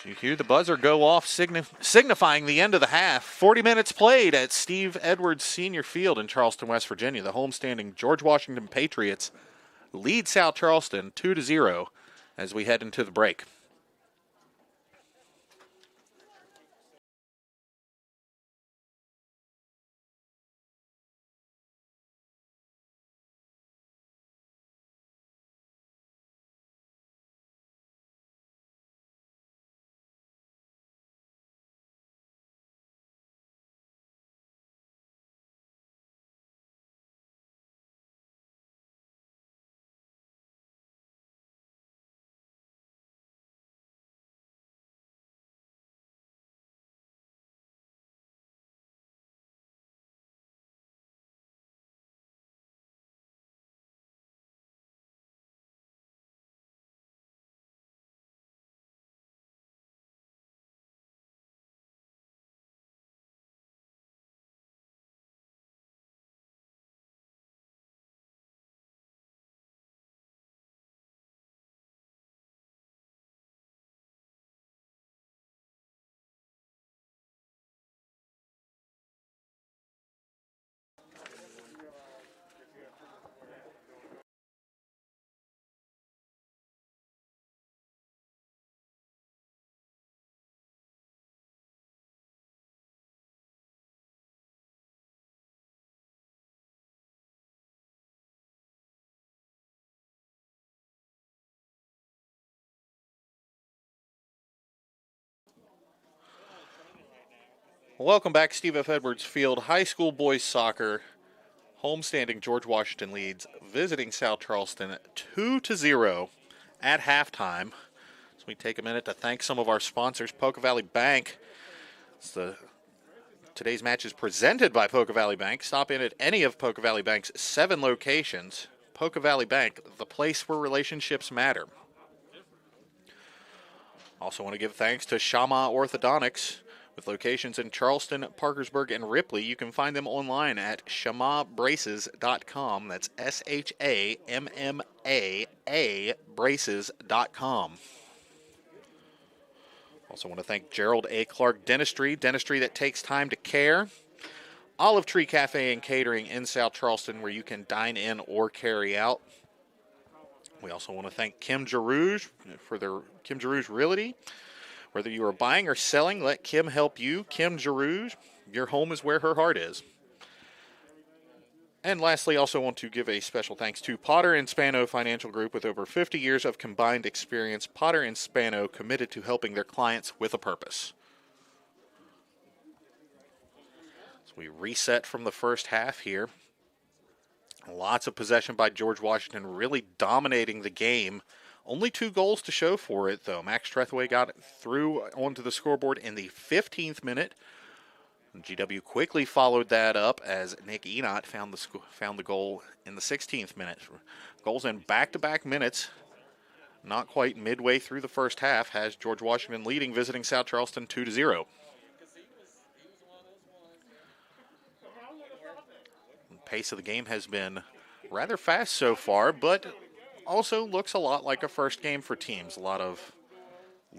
You hear the buzzer go off, signifying the end of the half. 40 minutes played at Steve Edwards Senior Field in Charleston, West Virginia. The homestanding George Washington Patriots lead South Charleston 2-0 as we head into the break. Welcome back, Steve F. Edwards Field. High school boys soccer. Homestanding George Washington leads, visiting South Charleston 2-0 at halftime. So we take a minute to thank some of our sponsors. Poca Valley Bank. Today's match is presented by Poca Valley Bank. Stop in at any of Poca Valley Bank's 7 locations. Poca Valley Bank, the place where relationships matter. Also want to give thanks to Shama Orthodontics. With locations in Charleston, Parkersburg, and Ripley, you can find them online at shamabraces.com. That's SHAMMAA braces.com. Also want to thank Gerald A. Clark Dentistry that takes time to care. Olive Tree Cafe and Catering in South Charleston, where you can dine in or carry out. We also want to thank Kim Jarouge for their Kim Jarouge Realty. Whether you are buying or selling, let Kim help you. Kim Jarouge, your home is where her heart is. And lastly, also want to give a special thanks to Potter and Spano Financial Group. With over 50 years of combined experience, Potter and Spano committed to helping their clients with a purpose. So we reset from the first half here. Lots of possession by George Washington, really dominating the game. Only 2 goals to show for it, though. Max Trethewey got through onto the scoreboard in the 15th minute. GW quickly followed that up as Nick Enott found the goal in the 16th minute. Goals in back-to-back minutes, not quite midway through the first half, has George Washington leading, visiting South Charleston 2-0. The pace of the game has been rather fast so far, but also looks a lot like a first game for teams. A lot of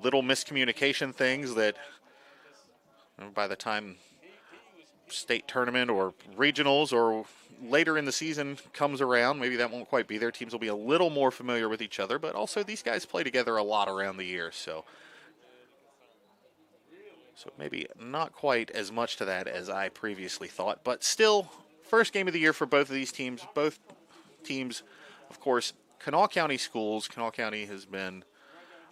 little miscommunication things that by the time state tournament or regionals or later in the season comes around, maybe that won't quite be there. Teams will be a little more familiar with each other, but also these guys play together a lot around the year, so maybe not quite as much to that as I previously thought, but still, first game of the year for both of these teams. Both teams, of course, Kanawha County schools. Kanawha County has been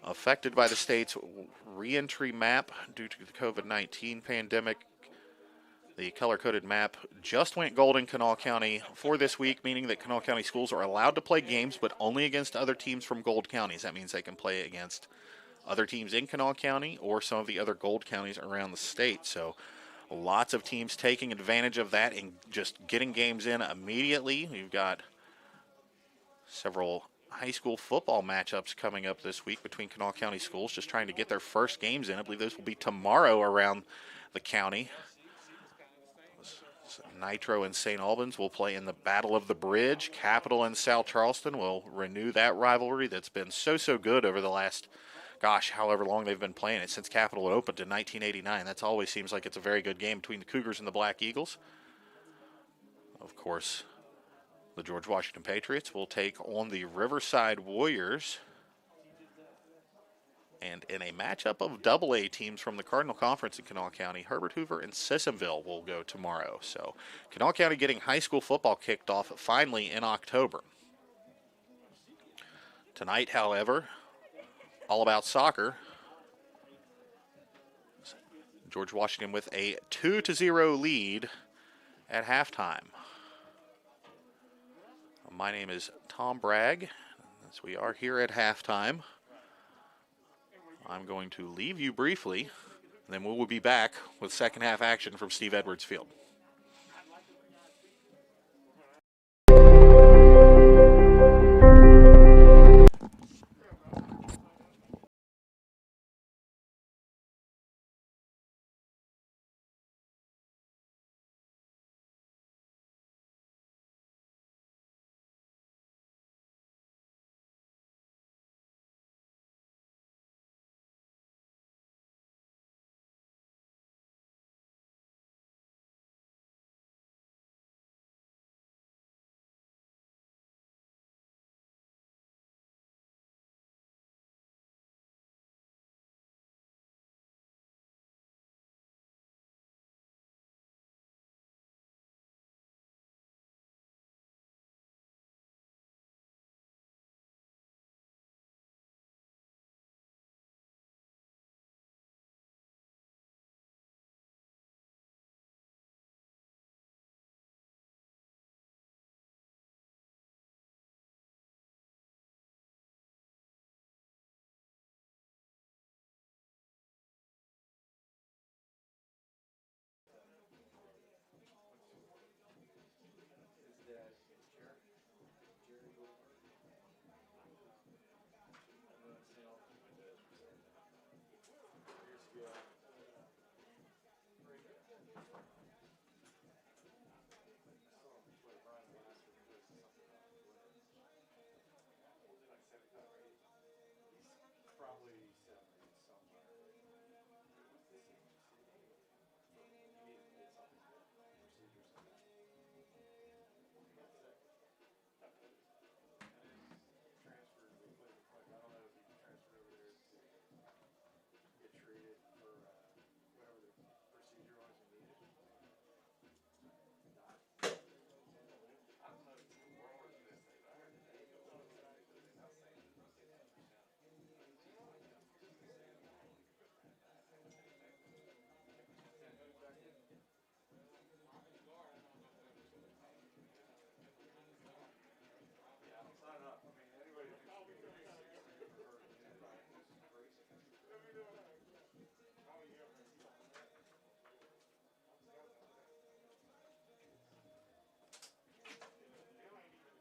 affected by the state's reentry map due to the COVID-19 pandemic. The color-coded map just went gold in Kanawha County for this week, meaning that Kanawha County schools are allowed to play games, but only against other teams from gold counties. That means they can play against other teams in Kanawha County or some of the other gold counties around the state. So Lots of teams taking advantage of that and just getting games in immediately. We've got several high school football matchups coming up this week between Kanawha County schools, just trying to get their first games in. I believe those will be tomorrow around the county. Nitro and St. Albans will play in the Battle of the Bridge. Capital and South Charleston will renew that rivalry that's been so good over the last, gosh, however long they've been playing it, since Capital opened in 1989. That always seems like it's a very good game between the Cougars and the Black Eagles. Of course, the George Washington Patriots will take on the Riverside Warriors. And in a matchup of AA teams from the Cardinal Conference in Kanawha County, Herbert Hoover and Sissonville will go tomorrow. So Kanawha County getting high school football kicked off finally in October. Tonight, however, all about soccer. George Washington with a 2-0 lead at halftime. My name is Tom Bragg, as we are here at halftime. I'm going to leave you briefly, and then we will be back with second half action from Steve Edwards Field.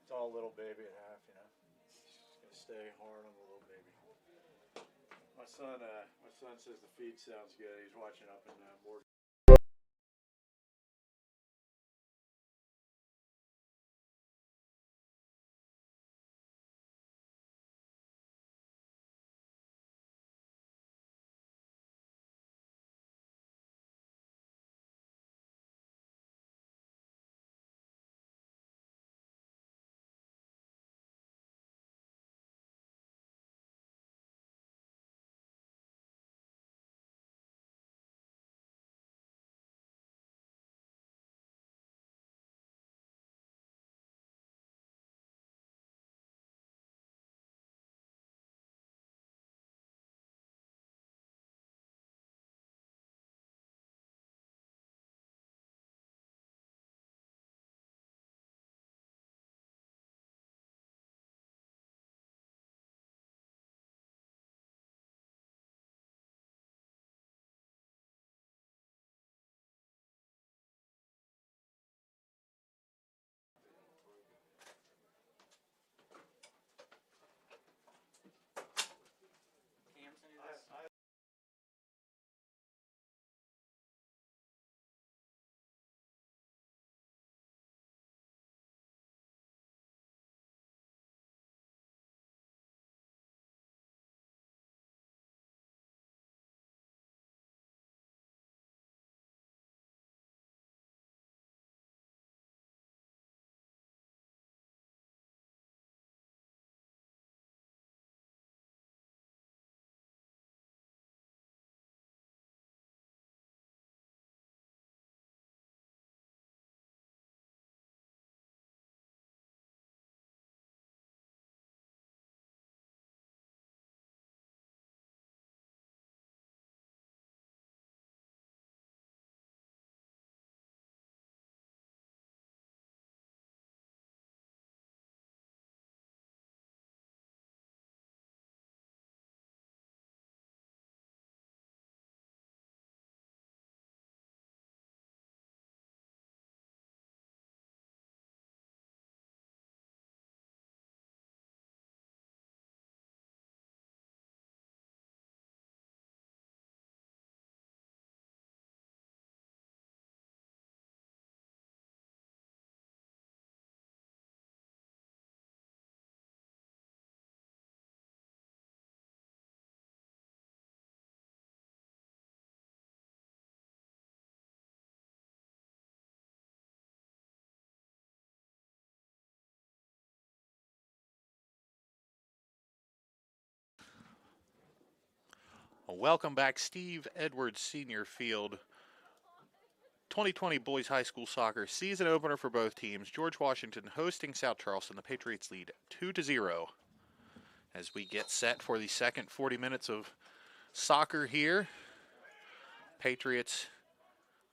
It's all little baby at half, you know. Just gonna stay hard on the little baby. My son says the feed sounds good. He's watching up in Morgan. Welcome back, Steve Edwards Senior Field. 2020 Boys High School Soccer season opener for both teams. George Washington hosting South Charleston. The Patriots lead 2-0 as we get set for the second 40 minutes of soccer here. Patriots,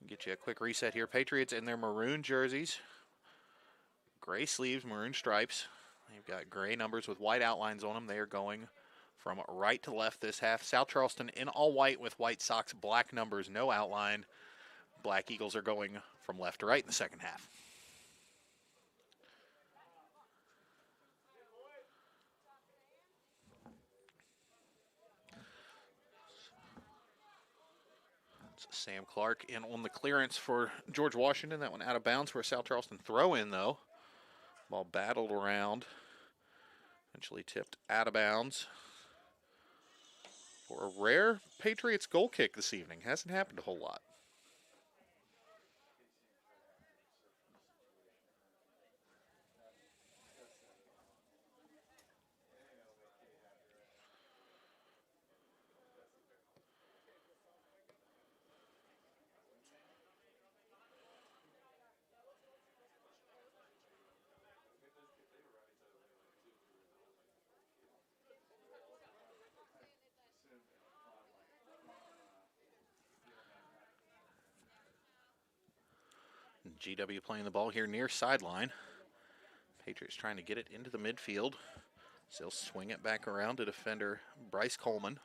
get you a quick reset here. Patriots in their maroon jerseys, gray sleeves, maroon stripes. They've got gray numbers with white outlines on them. They are going from right to left this half. South Charleston in all white with white socks, black numbers, no outline. Black Eagles are going from left to right in the second half. It's Sam Clark in on the clearance for George Washington. That one out of bounds for a South Charleston throw-in, though. Ball battled around. Eventually tipped out of bounds for a rare Patriots goal kick this evening. Hasn't happened a whole lot. GW playing the ball here near sideline. Patriots trying to get it into the midfield. So they'll swing it back around to defender Bryce Coleman.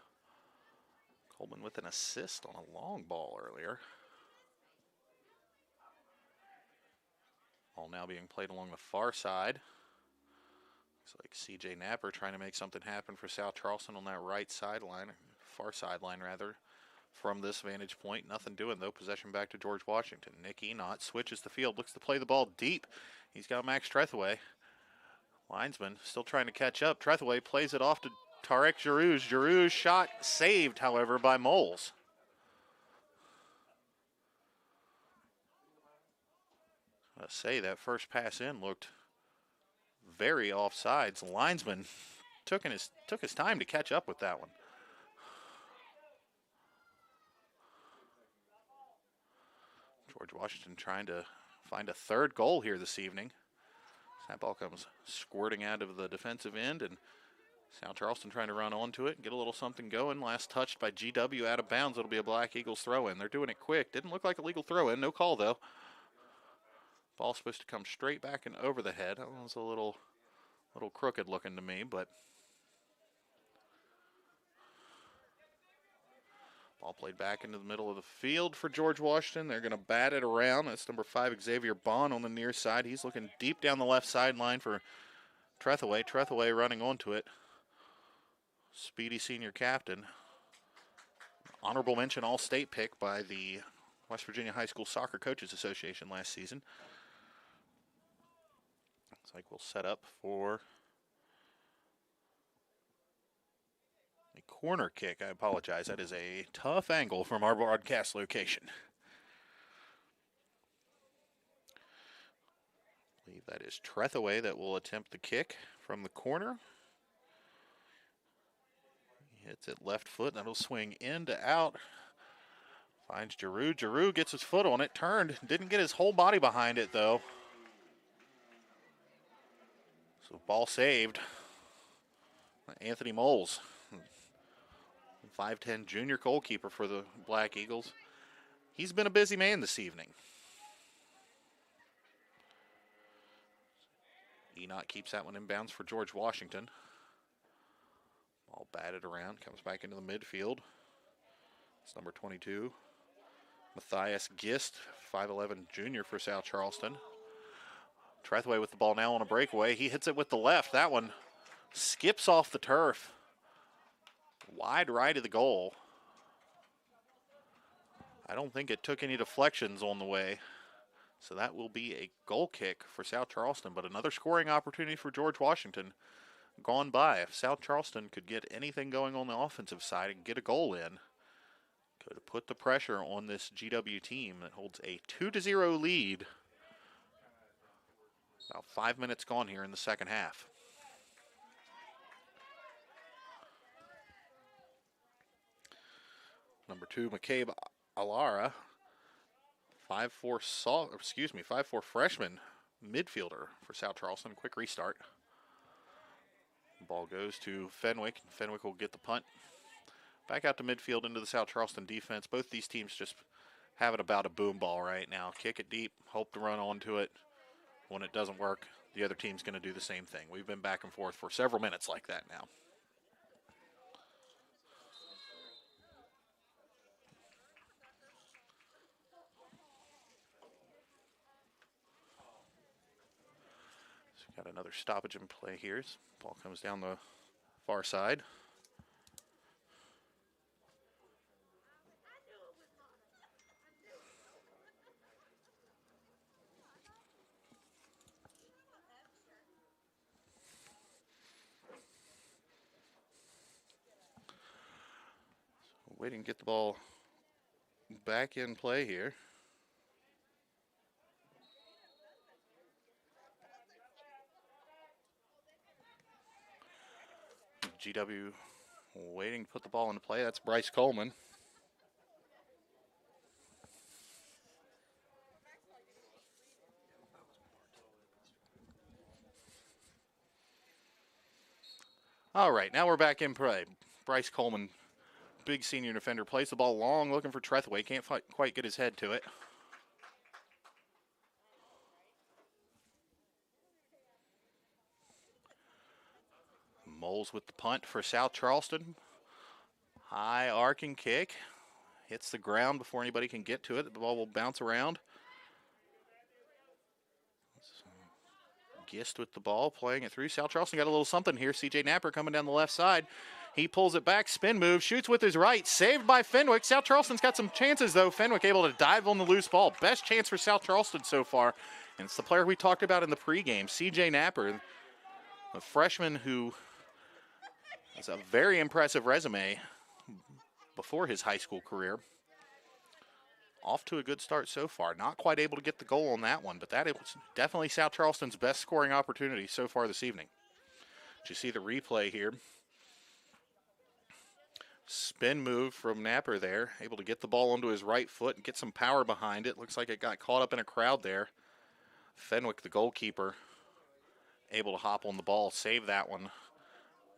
Coleman with an assist on a long ball earlier. Ball now being played along the far side. Looks like CJ Napper trying to make something happen for South Charleston on that right sideline, far sideline rather. From this vantage point, nothing doing though. Possession back to George Washington. Nick Enott switches the field, looks to play the ball deep. He's got Max Trethewey. Linesman still trying to catch up. Trethewey plays it off to Tarek Giroux. Giroux shot saved, however, by Moles. I say that first pass in looked very offsides. Linesman took his time to catch up with that one. George Washington trying to find a third goal here this evening. That ball comes squirting out of the defensive end, and South Charleston trying to run onto it and get a little something going. Last touched by GW out of bounds. It'll be a Black Eagles throw-in. They're doing it quick. Didn't look like a legal throw-in. No call, though. Ball's supposed to come straight back and over the head. That was a little crooked looking to me, but ball played back into the middle of the field for George Washington. They're going to bat it around. That's number 5, Xavier Bond on the near side. He's looking deep down the left sideline for Trethewey. Trethewey running onto it. Speedy senior captain. Honorable mention All-State pick by the West Virginia High School Soccer Coaches Association last season. Looks like we'll set up for corner kick. I apologize. That is a tough angle from our broadcast location. I believe that is Trethewey that will attempt the kick from the corner. He hits it left foot. That'll swing in to out. Finds Giroux. Giroux gets his foot on it. Turned. Didn't get his whole body behind it, though. So ball saved. Anthony Moles. 5'10" junior goalkeeper for the Black Eagles. He's been a busy man this evening. Enott keeps that one inbounds for George Washington. Ball batted around, comes back into the midfield. It's number 22, Matthias Gist, 5'11" junior for South Charleston. Trethewey with the ball now on a breakaway. He hits it with the left. That one skips off the turf. Wide right of the goal. I don't think it took any deflections on the way. So that will be a goal kick for South Charleston, but another scoring opportunity for George Washington gone by. If South Charleston could get anything going on the offensive side and get a goal in, could have put the pressure on this GW team that holds a 2-0 lead. About 5 minutes gone here in the second half. Number 2, McCabe Alara, 5'4", 5'4" freshman midfielder for South Charleston. Quick restart. Ball goes to Fenwick. Fenwick will get the punt. Back out to midfield into the South Charleston defense. Both these teams just have it about a boom ball right now. Kick it deep, hope to run onto it. When it doesn't work, the other team's going to do the same thing. We've been back and forth for several minutes like that now. So got another stoppage in play here. Ball comes down the far side. Waiting to get the ball back in play here. GW waiting to put the ball into play. That's Bryce Coleman. All right, now we're back in play. Bryce Coleman, big senior defender, plays the ball long, looking for Trethewey. Can't quite get his head to it. Moles with the punt for South Charleston. High arcing kick. Hits the ground before anybody can get to it. The ball will bounce around. Gist with the ball, playing it through. South Charleston got a little something here. CJ Napper coming down the left side. He pulls it back, spin move, shoots with his right. Saved by Fenwick. South Charleston's got some chances, though. Fenwick able to dive on the loose ball. Best chance for South Charleston so far. And it's the player we talked about in the pregame, CJ Napper, a freshman who has a very impressive resume before his high school career. Off to a good start so far. Not quite able to get the goal on that one, but that was definitely South Charleston's best scoring opportunity so far this evening. Did you see the replay here? Spin move from Napper there. Able to get the ball onto his right foot and get some power behind it. Looks like it got caught up in a crowd there. Fenwick, the goalkeeper, able to hop on the ball, save that one,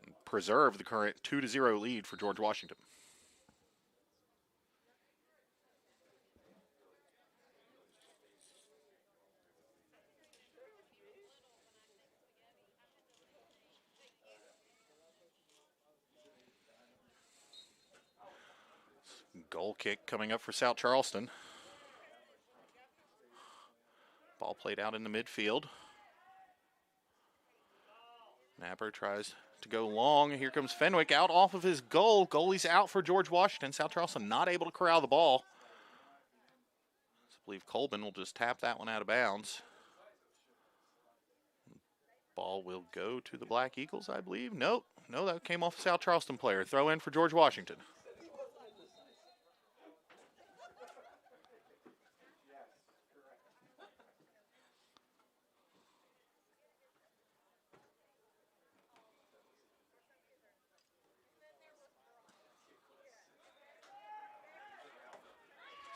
and preserve the current 2-0 lead for George Washington. Goal kick coming up for South Charleston. Ball played out in the midfield. Napper tries to go long. Here comes Fenwick out off of his goal. Goalie's out for George Washington. South Charleston not able to corral the ball. I believe Colvin will just tap that one out of bounds. Ball will go to the Black Eagles, I believe. Nope. No, that came off a South Charleston player. Throw in for George Washington.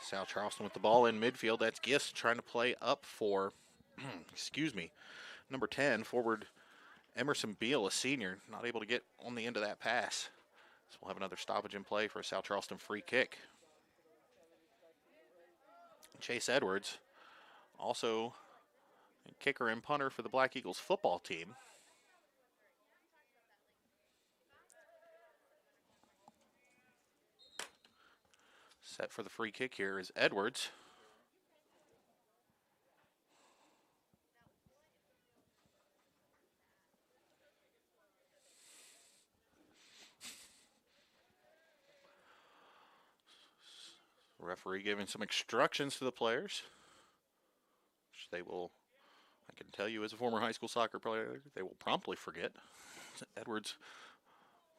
South Charleston with the ball in midfield. That's Gist trying to play up for, excuse me, number 10, forward Emerson Beal, a senior, not able to get on the end of that pass. So we'll have another stoppage in play for a South Charleston free kick. Chase Edwards, also a kicker and punter for the Black Eagles football team. Set for the free kick here is Edwards. Referee giving some instructions to the players, which they will, I can tell you as a former high school soccer player, they will promptly forget. Edwards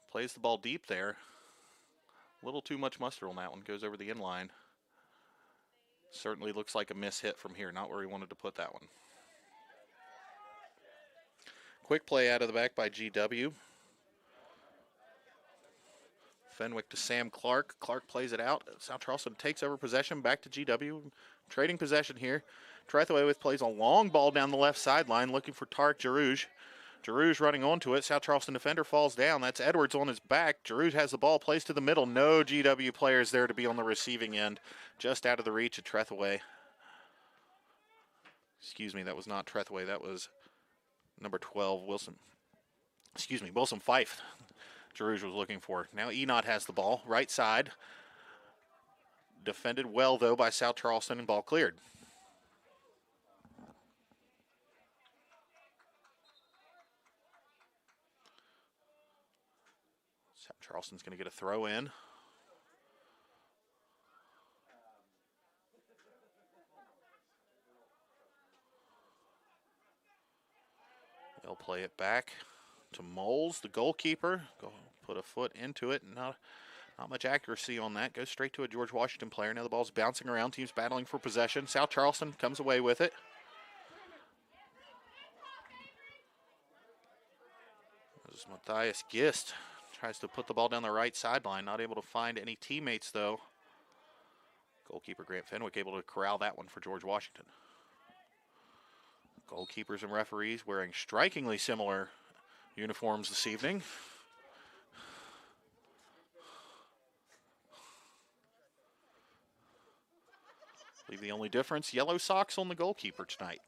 plays the ball deep there. A little too much mustard on that one. Goes over the inline. Certainly looks like a miss hit from here. Not where he wanted to put that one. Quick play out of the back by GW. Fenwick to Sam Clark. Clark plays it out. South Charleston takes over possession. Back to GW. Trading possession here. Tretheway plays a long ball down the left sideline looking for Tarek Jarouge. Jarouge running onto it. South Charleston defender falls down. That's Edwards on his back. Jarouge has the ball placed to the middle. No GW players there to be on the receiving end. Just out of the reach of Tretheway. Excuse me, that was not Tretheway. That was number 12, Wilson. Excuse me, Wilson Fife. Jarouge was looking for. Now Enot has the ball, right side. Defended well, though, by South Charleston, and ball cleared. South Charleston's going to get a throw in. They'll play it back to Moles, the goalkeeper. Go put a foot into it. Not much accuracy on that. Goes straight to a George Washington player. Now the ball's bouncing around. Teams battling for possession. South Charleston comes away with it. This is Matthias Gist. Tries to put the ball down the right sideline. Not able to find any teammates, though. Goalkeeper Grant Fenwick able to corral that one for George Washington. Goalkeepers and referees wearing strikingly similar uniforms this evening. I believe the only difference, yellow socks on the goalkeeper tonight.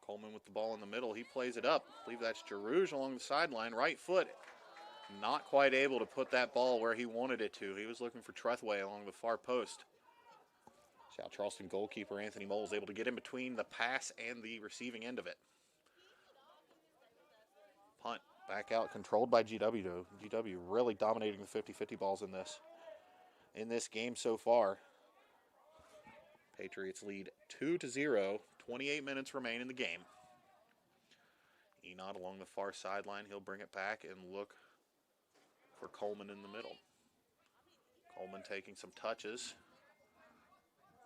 Coleman with the ball in the middle. He plays it up. I believe that's Jarouge along the sideline. Right foot. Not quite able to put that ball where he wanted it to. He was looking for Tretheway along the far post. South Charleston goalkeeper Anthony Moles able to get in between the pass and the receiving end of it. Punt back out, controlled by GW though. GW really dominating the 50-50 balls in this game so far. Patriots lead 2-0. 28 minutes remain in the game. Enot along the far sideline. He'll bring it back and look for Coleman in the middle. Coleman taking some touches.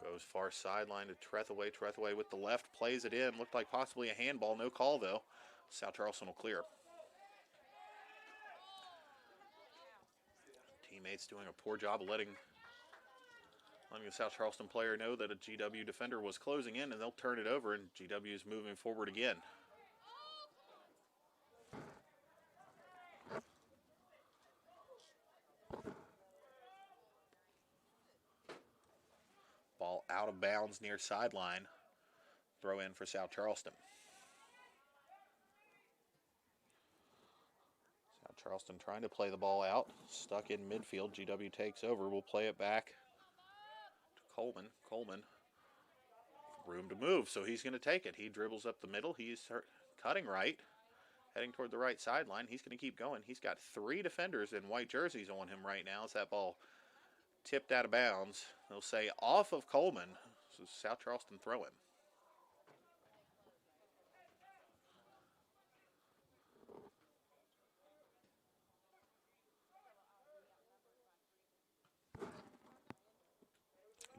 Goes far sideline to Tretheway. Tretheway with the left, plays it in. Looked like possibly a handball. No call, though. South Charleston will clear. Teammates doing a poor job of letting the South Charleston player know that a GW defender was closing in, and they'll turn it over, and GW is moving forward again. Ball out of bounds near sideline. Throw in for South Charleston. South Charleston trying to play the ball out. Stuck in midfield. GW takes over. We'll play it back to Coleman. Coleman, room to move, so he's going to take it. He dribbles up the middle. He's cutting right, heading toward the right sideline. He's going to keep going. He's got 3 defenders in white jerseys on him right now as that ball tipped out of bounds. They'll say off of Coleman. So South Charleston throw him.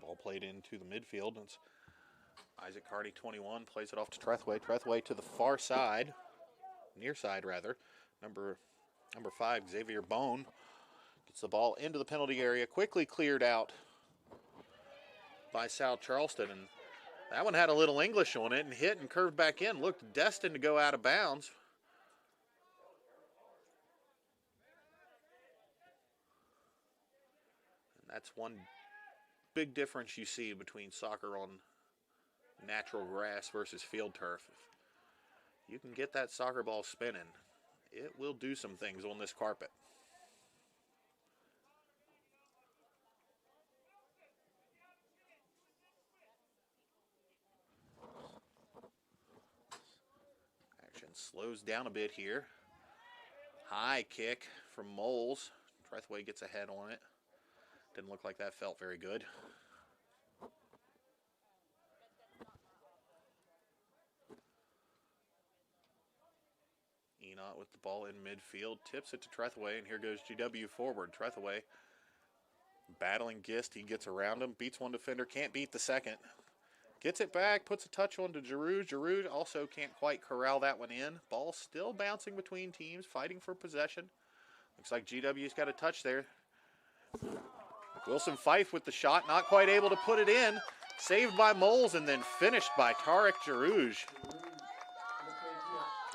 Ball played into the midfield. It's Isaac Hardy, 21, plays it off to Tretheway. Tretheway to the far side, near side rather. Number 5, Xavier Bone, gets the ball into the penalty area, quickly cleared out by South Charleston, and that one had a little English on it and hit and curved back in. Looked destined to go out of bounds. And that's one big difference you see between soccer on natural grass versus field turf. If you can get that soccer ball spinning, it will do some things on this carpet. Action slows down a bit here. High kick from Moles. Tretheway gets a head on it. Didn't look like that felt very good. Enot with the ball in midfield, tips it to Tretheway, and here goes GW forward. Tretheway battling Gist. He gets around him, beats one defender, can't beat the second. Gets it back, puts a touch on to Giroux. Giroux also can't quite corral that one in. Ball still bouncing between teams, fighting for possession. Looks like GW's got a touch there. Wilson Fife with the shot, not quite able to put it in. Saved by Moles and then finished by Tarek Giroux.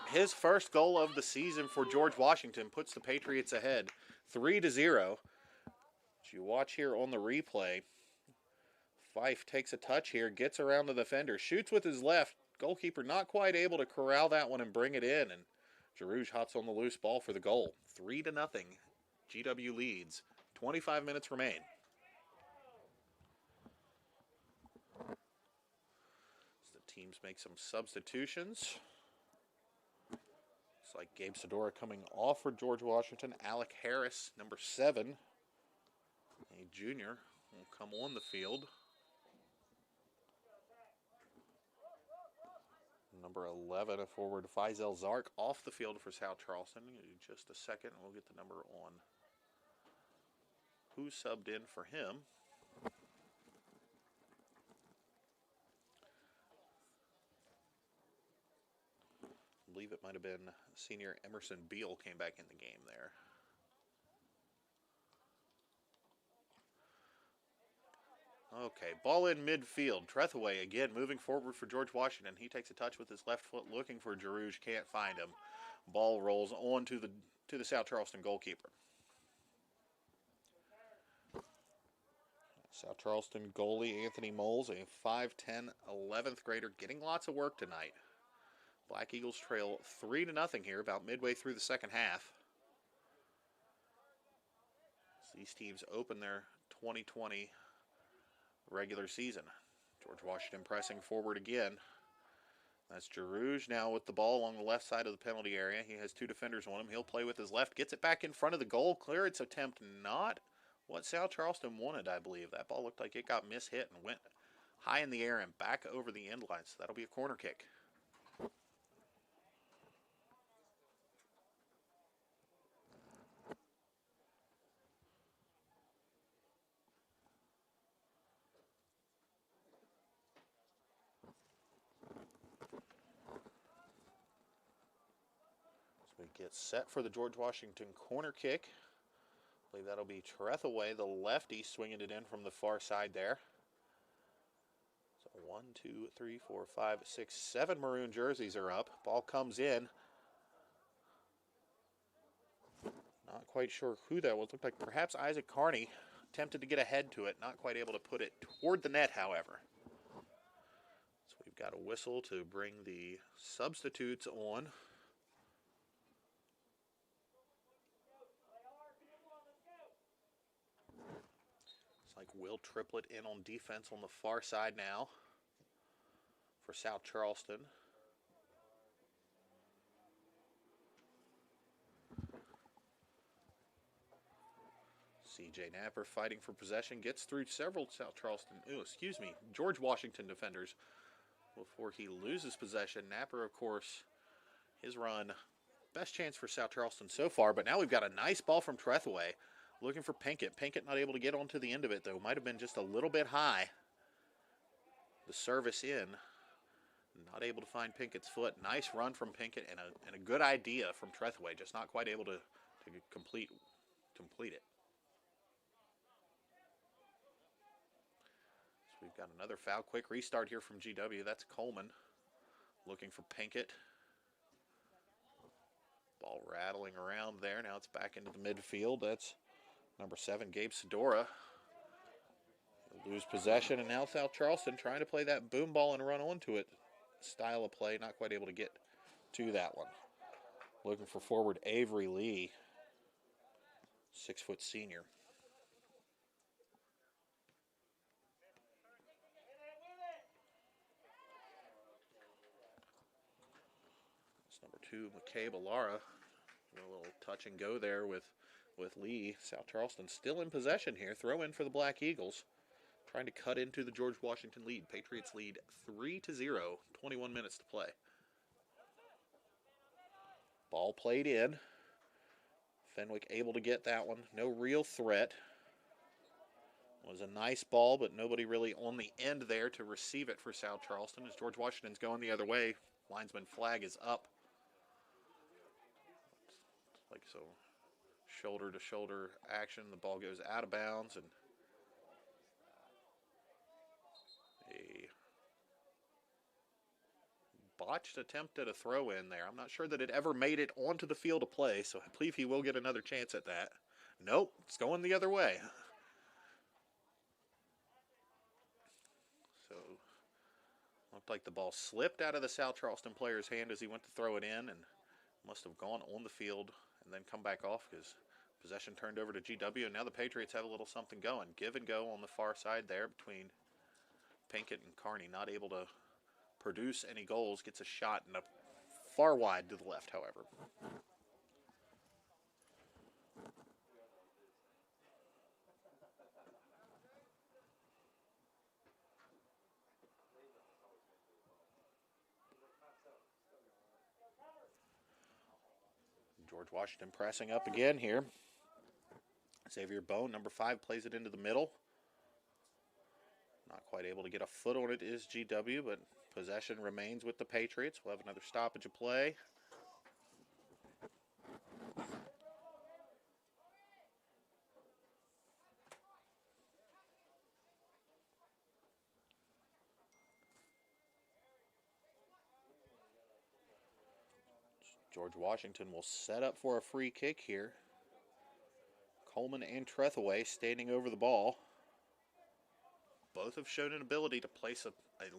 His first goal of the season for George Washington puts the Patriots ahead 3-0. As you watch here on the replay, Fife takes a touch here, gets around the defender, shoots with his left. Goalkeeper not quite able to corral that one and bring it in. And Giroux hops on the loose ball for the goal. 3-0. GW leads. 25 minutes remain. As the teams make some substitutions. Looks like Gabe Sedora coming off for George Washington. Alec Harris, number 7, a junior, will come on the field. Number 11, a forward, Faisal Zark, off the field for South Charleston. In just a second, we'll get the number on who subbed in for him. I believe it might have been senior Emerson Beal came back in the game there. Okay, ball in midfield. Trethewey again moving forward for George Washington. He takes a touch with his left foot looking for Giroux. Can't find him. Ball rolls on to the South Charleston goalkeeper. South Charleston goalie Anthony Moles, a 5'10", 11th grader, getting lots of work tonight. Black Eagles trail 3-0 here, about midway through the second half. So these teams open their 2020 regular season. George Washington pressing forward again. That's Giroux now with the ball along the left side of the penalty area. He has 2 defenders on him. He'll play with his left, gets it back in front of the goal. Clearance attempt not what South Charleston wanted, I believe. That ball looked like it got mishit and went high in the air and back over the end line. So that'll be a corner kick. So we get set for the George Washington corner kick. I believe that'll be Trethewey, the lefty, swinging it in from the far side there. So 1, 2, 3, 4, 5, 6, 7 maroon jerseys are up. Ball comes in. Not quite sure who that was. Looked like perhaps Isaac Carney attempted to get ahead to it. Not quite able to put it toward the net, however. So we've got a whistle to bring the substitutes on. Like Will Triplett in on defense on the far side now for South Charleston. CJ Napper fighting for possession, gets through several George Washington defenders before he loses possession. Napper, of course, his run, best chance for South Charleston so far, but now we've got a nice ball from Trethewey. Looking for Pinkett. Pinkett not able to get onto the end of it, though. Might have been just a little bit high. The service in. Not able to find Pinkett's foot. Nice run from Pinkett and a good idea from Trethewey. Just not quite able to complete it. So we've got another foul. Quick restart here from GW. That's Coleman looking for Pinkett. Ball rattling around there. Now it's back into the midfield. That's number 7, Gabe Sedora. He'll lose possession, and now South Charleston trying to play that boom ball and run onto it. Style of play, not quite able to get to that one. Looking for forward Avery Lee, 6-foot senior. It's number 2, McCabe Alara. A little touch and go there with Lee. South Charleston still in possession here. Throw in for the Black Eagles. Trying to cut into the George Washington lead. Patriots lead 3-0. 21 minutes to play. Ball played in. Fenwick able to get that one. No real threat. Was a nice ball, but nobody really on the end there to receive it for South Charleston as George Washington's going the other way. Linesman flag is up. Like so, shoulder to shoulder action. The ball goes out of bounds, and a botched attempt at a throw in there. I'm not sure that it ever made it onto the field of play, so I believe he will get another chance at that. Nope, it's going the other way. So, looked like the ball slipped out of the South Charleston player's hand as he went to throw it in, and must have gone on the field and then come back off because possession turned over to GW, and now the Patriots have a little something going. Give and go on the far side there between Pinkett and Carney. Not able to produce any goals. Gets a shot and a far wide to the left, however. George Washington pressing up again here. Xavier Bone, number 5, plays it into the middle. Not quite able to get a foot on it is GW, but possession remains with the Patriots. We'll have another stoppage of play. George Washington will set up for a free kick here. Coleman and Trethaway standing over the ball. Both have shown an ability to place a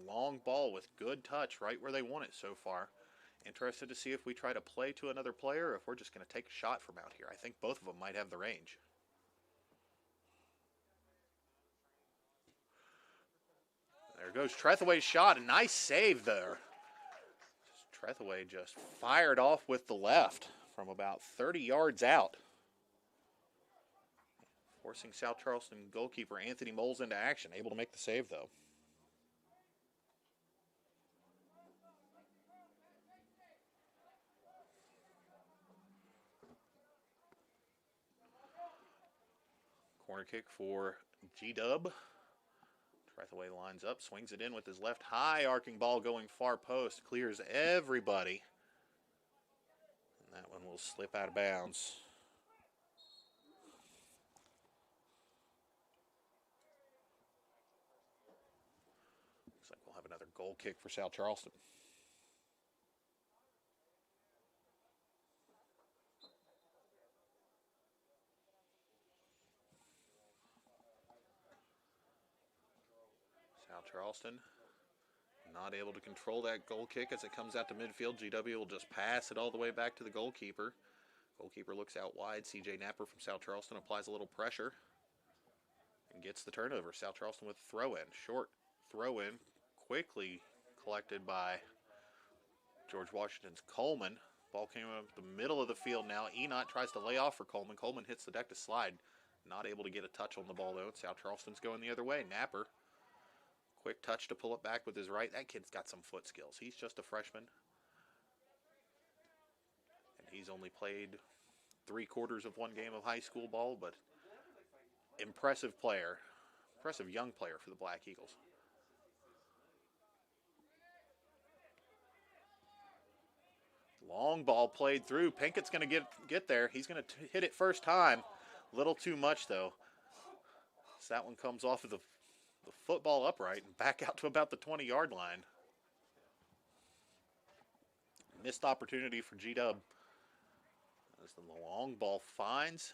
long ball with good touch right where they want it so far. Interested to see if we try to play to another player or if we're just going to take a shot from out here. I think both of them might have the range. There goes Trethaway's shot. A nice save there. Trethaway just fired off with the left from about 30 yards out. Forcing South Charleston goalkeeper Anthony Moles into action. Able to make the save, though. Corner kick for G-Dub. Trethaway lines up, swings it in with his left. High arcing ball going far post. Clears everybody. And that one will slip out of bounds. Looks like we'll have another goal kick for South Charleston. South Charleston not able to control that goal kick as it comes out to midfield. GW will just pass it all the way back to the goalkeeper. Goalkeeper looks out wide. CJ Napper from South Charleston applies a little pressure and gets the turnover. South Charleston with a throw-in. Short throw-in, quickly collected by George Washington's Coleman. Ball came up the middle of the field now. Enot tries to lay off for Coleman. Coleman hits the deck to slide. Not able to get a touch on the ball, though. South Charleston's going the other way. Napper. Quick touch to pull it back with his right. That kid's got some foot skills. He's just a freshman. And he's only played 3/4 of one game of high school ball, but impressive player. Impressive young player for the Black Eagles. Long ball played through. Pinkett's going to get there. He's going to hit it first time. Little too much, though. So that one comes off of the football upright and back out to about the 20-yard line. Missed opportunity for G-Dub. As the long ball finds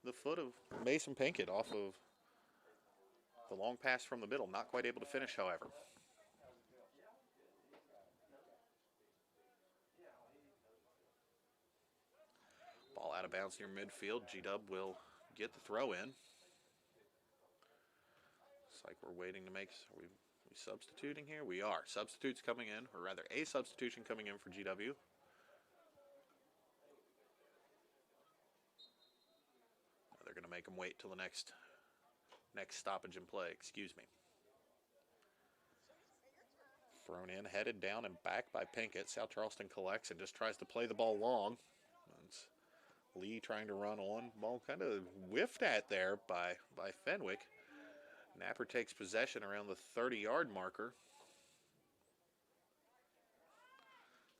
the foot of Mason Pinkett off of the long pass from the middle. Not quite able to finish, however. Ball out of bounds near midfield. G-Dub will get the throw in. It's like we're waiting to make. Are we substituting here? We are. Substitutes coming in, or rather, a substitution coming in for GW. They're going to make them wait till the next stoppage in play. Excuse me. Thrown in, headed down, and back by Pinkett. South Charleston collects and just tries to play the ball long. It's Lee trying to run on. Ball kind of whiffed at there by Fenwick. Napper takes possession around the 30-yard marker.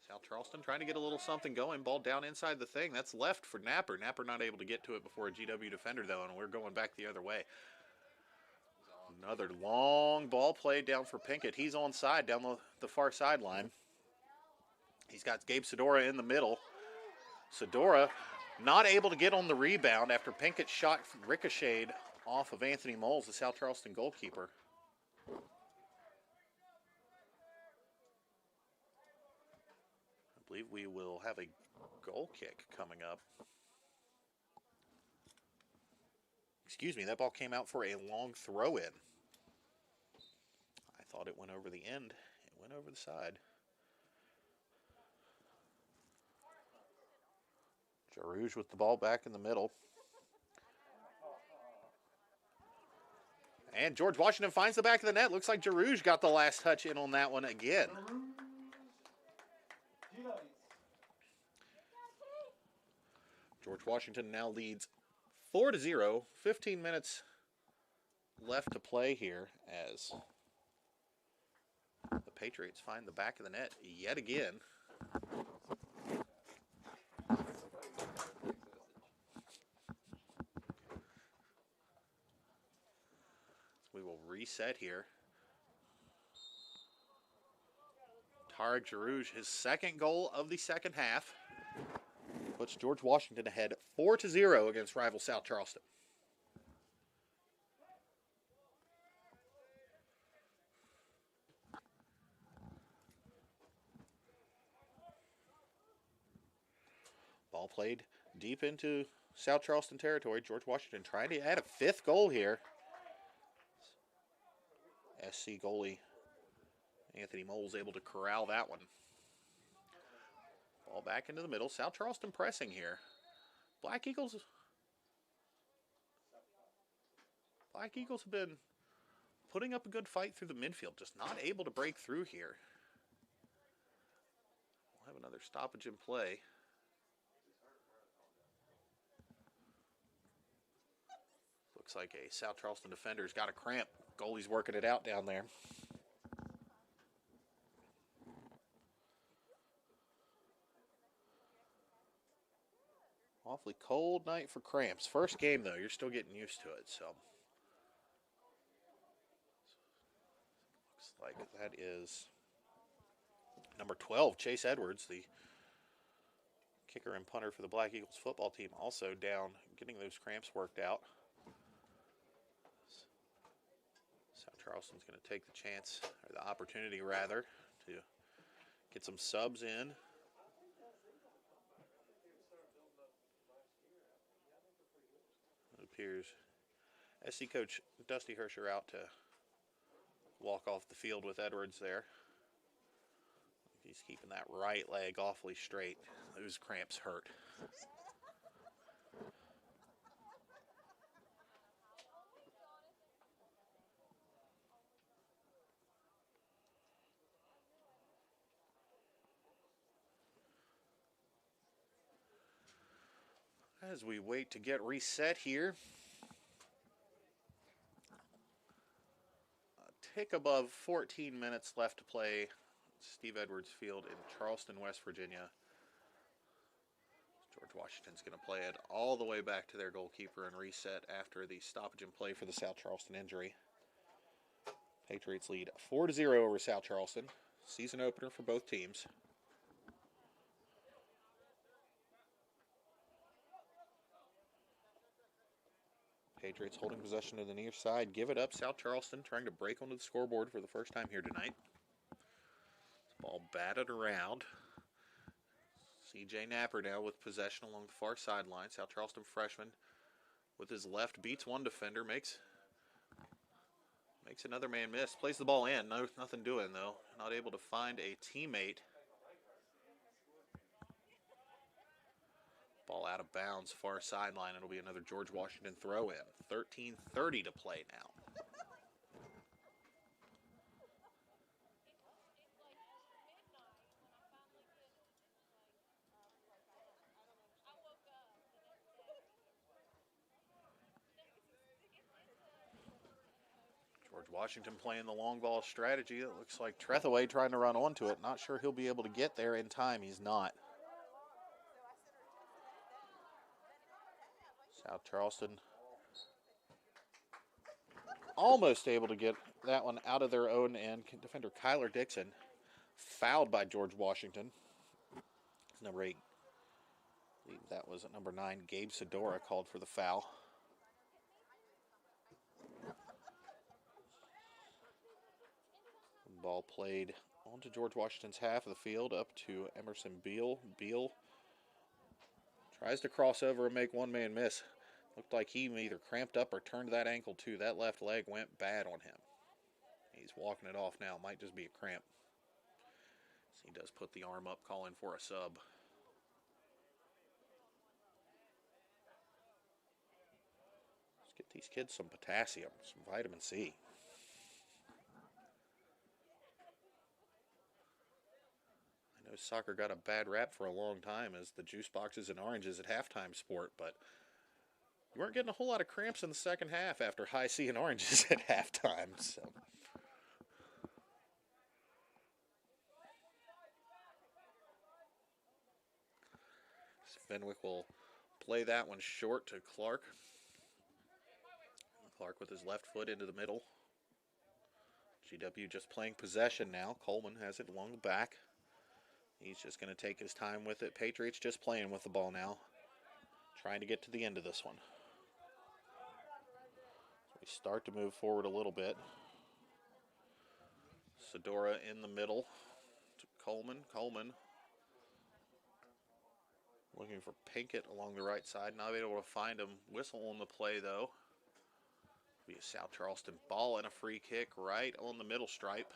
South Charleston trying to get a little something going. Ball down inside the thing. That's left for Napper. Napper not able to get to it before a GW defender, though, and we're going back the other way. Another long ball played down for Pinkett. He's onside down the far sideline. He's got Gabe Sedora in the middle. Sedora not able to get on the rebound after Pinkett's shot ricocheted off of Anthony Moles, the South Charleston goalkeeper. I believe we will have a goal kick coming up. Excuse me, that ball came out for a long throw-in. I thought it went over the end. It went over the side. Jarouge with the ball back in the middle. And George Washington finds the back of the net. Looks like Jarouge got the last touch in on that one again. George Washington now leads 4-0. 15 minutes left to play here as the Patriots find the back of the net yet again. We will reset here. Tarek Jarouge, his second goal of the second half, puts George Washington ahead 4-0 against rival South Charleston. Ball played deep into South Charleston territory. George Washington trying to add a fifth goal here. SC goalie Anthony Moles able to corral that one. Ball back into the middle. South Charleston pressing here. Black Eagles have been putting up a good fight through the midfield, just not able to break through here. We'll have another stoppage in play. Looks like a South Charleston defender's got a cramp. Goalie's working it out down there. Awfully cold night for cramps. First game, though, you're still getting used to it, so. Looks like that is number 12, Chase Edwards, the kicker and punter for the Black Eagles football team, also down, getting those cramps worked out. South Charleston's going to take the chance, or the opportunity rather, to get some subs in. It appears SC coach Dusty Hersher out to walk off the field with Edwards there. He's keeping that right leg awfully straight. Those cramps hurt. As we wait to get reset here, a tick above 14 minutes left to play. Steve Edwards Field in Charleston, West Virginia. George Washington's going to play it all the way back to their goalkeeper and reset after the stoppage in play for the South Charleston injury. Patriots lead 4-0 over South Charleston. Season opener for both teams. Patriots holding possession to the near side. Give it up. South Charleston trying to break onto the scoreboard for the first time here tonight. Ball batted around. CJ Napper now with possession along the far sideline. South Charleston freshman with his left beats one defender. Makes another man miss. Plays the ball in. No, nothing doing though. Not able to find a teammate. Ball out of bounds, far sideline. It'll be another George Washington throw in. 13:30 to play now. George Washington playing the long ball strategy. It looks like Trethaway trying to run onto it. Not sure he'll be able to get there in time. He's not. South Charleston almost able to get that one out of their own end. Defender Kyler Dixon fouled by George Washington. Number 8. I believe that was at number 9. Gabe Sedora called for the foul. Ball played onto George Washington's half of the field, up to Emerson Beal. Beal tries to cross over and make one man miss. Looked like he either cramped up or turned that ankle too. That left leg went bad on him. He's walking it off now. Might just be a cramp. So he does put the arm up, calling for a sub. Let's get these kids some potassium, some vitamin C. I know soccer got a bad rap for a long time as the juice boxes and oranges at halftime sport, but you weren't getting a whole lot of cramps in the second half after high C and oranges at halftime. So Fenwick will play that one short to Clark. Clark with his left foot into the middle. GW just playing possession now. Coleman has it along the back. He's just going to take his time with it. Patriots just playing with the ball now, trying to get to the end of this one. So we start to move forward a little bit. Sedora in the middle to Coleman. Coleman looking for Pinkett along the right side. Not able to find him. Whistle on the play, though. Be a South Charleston ball and a free kick right on the middle stripe.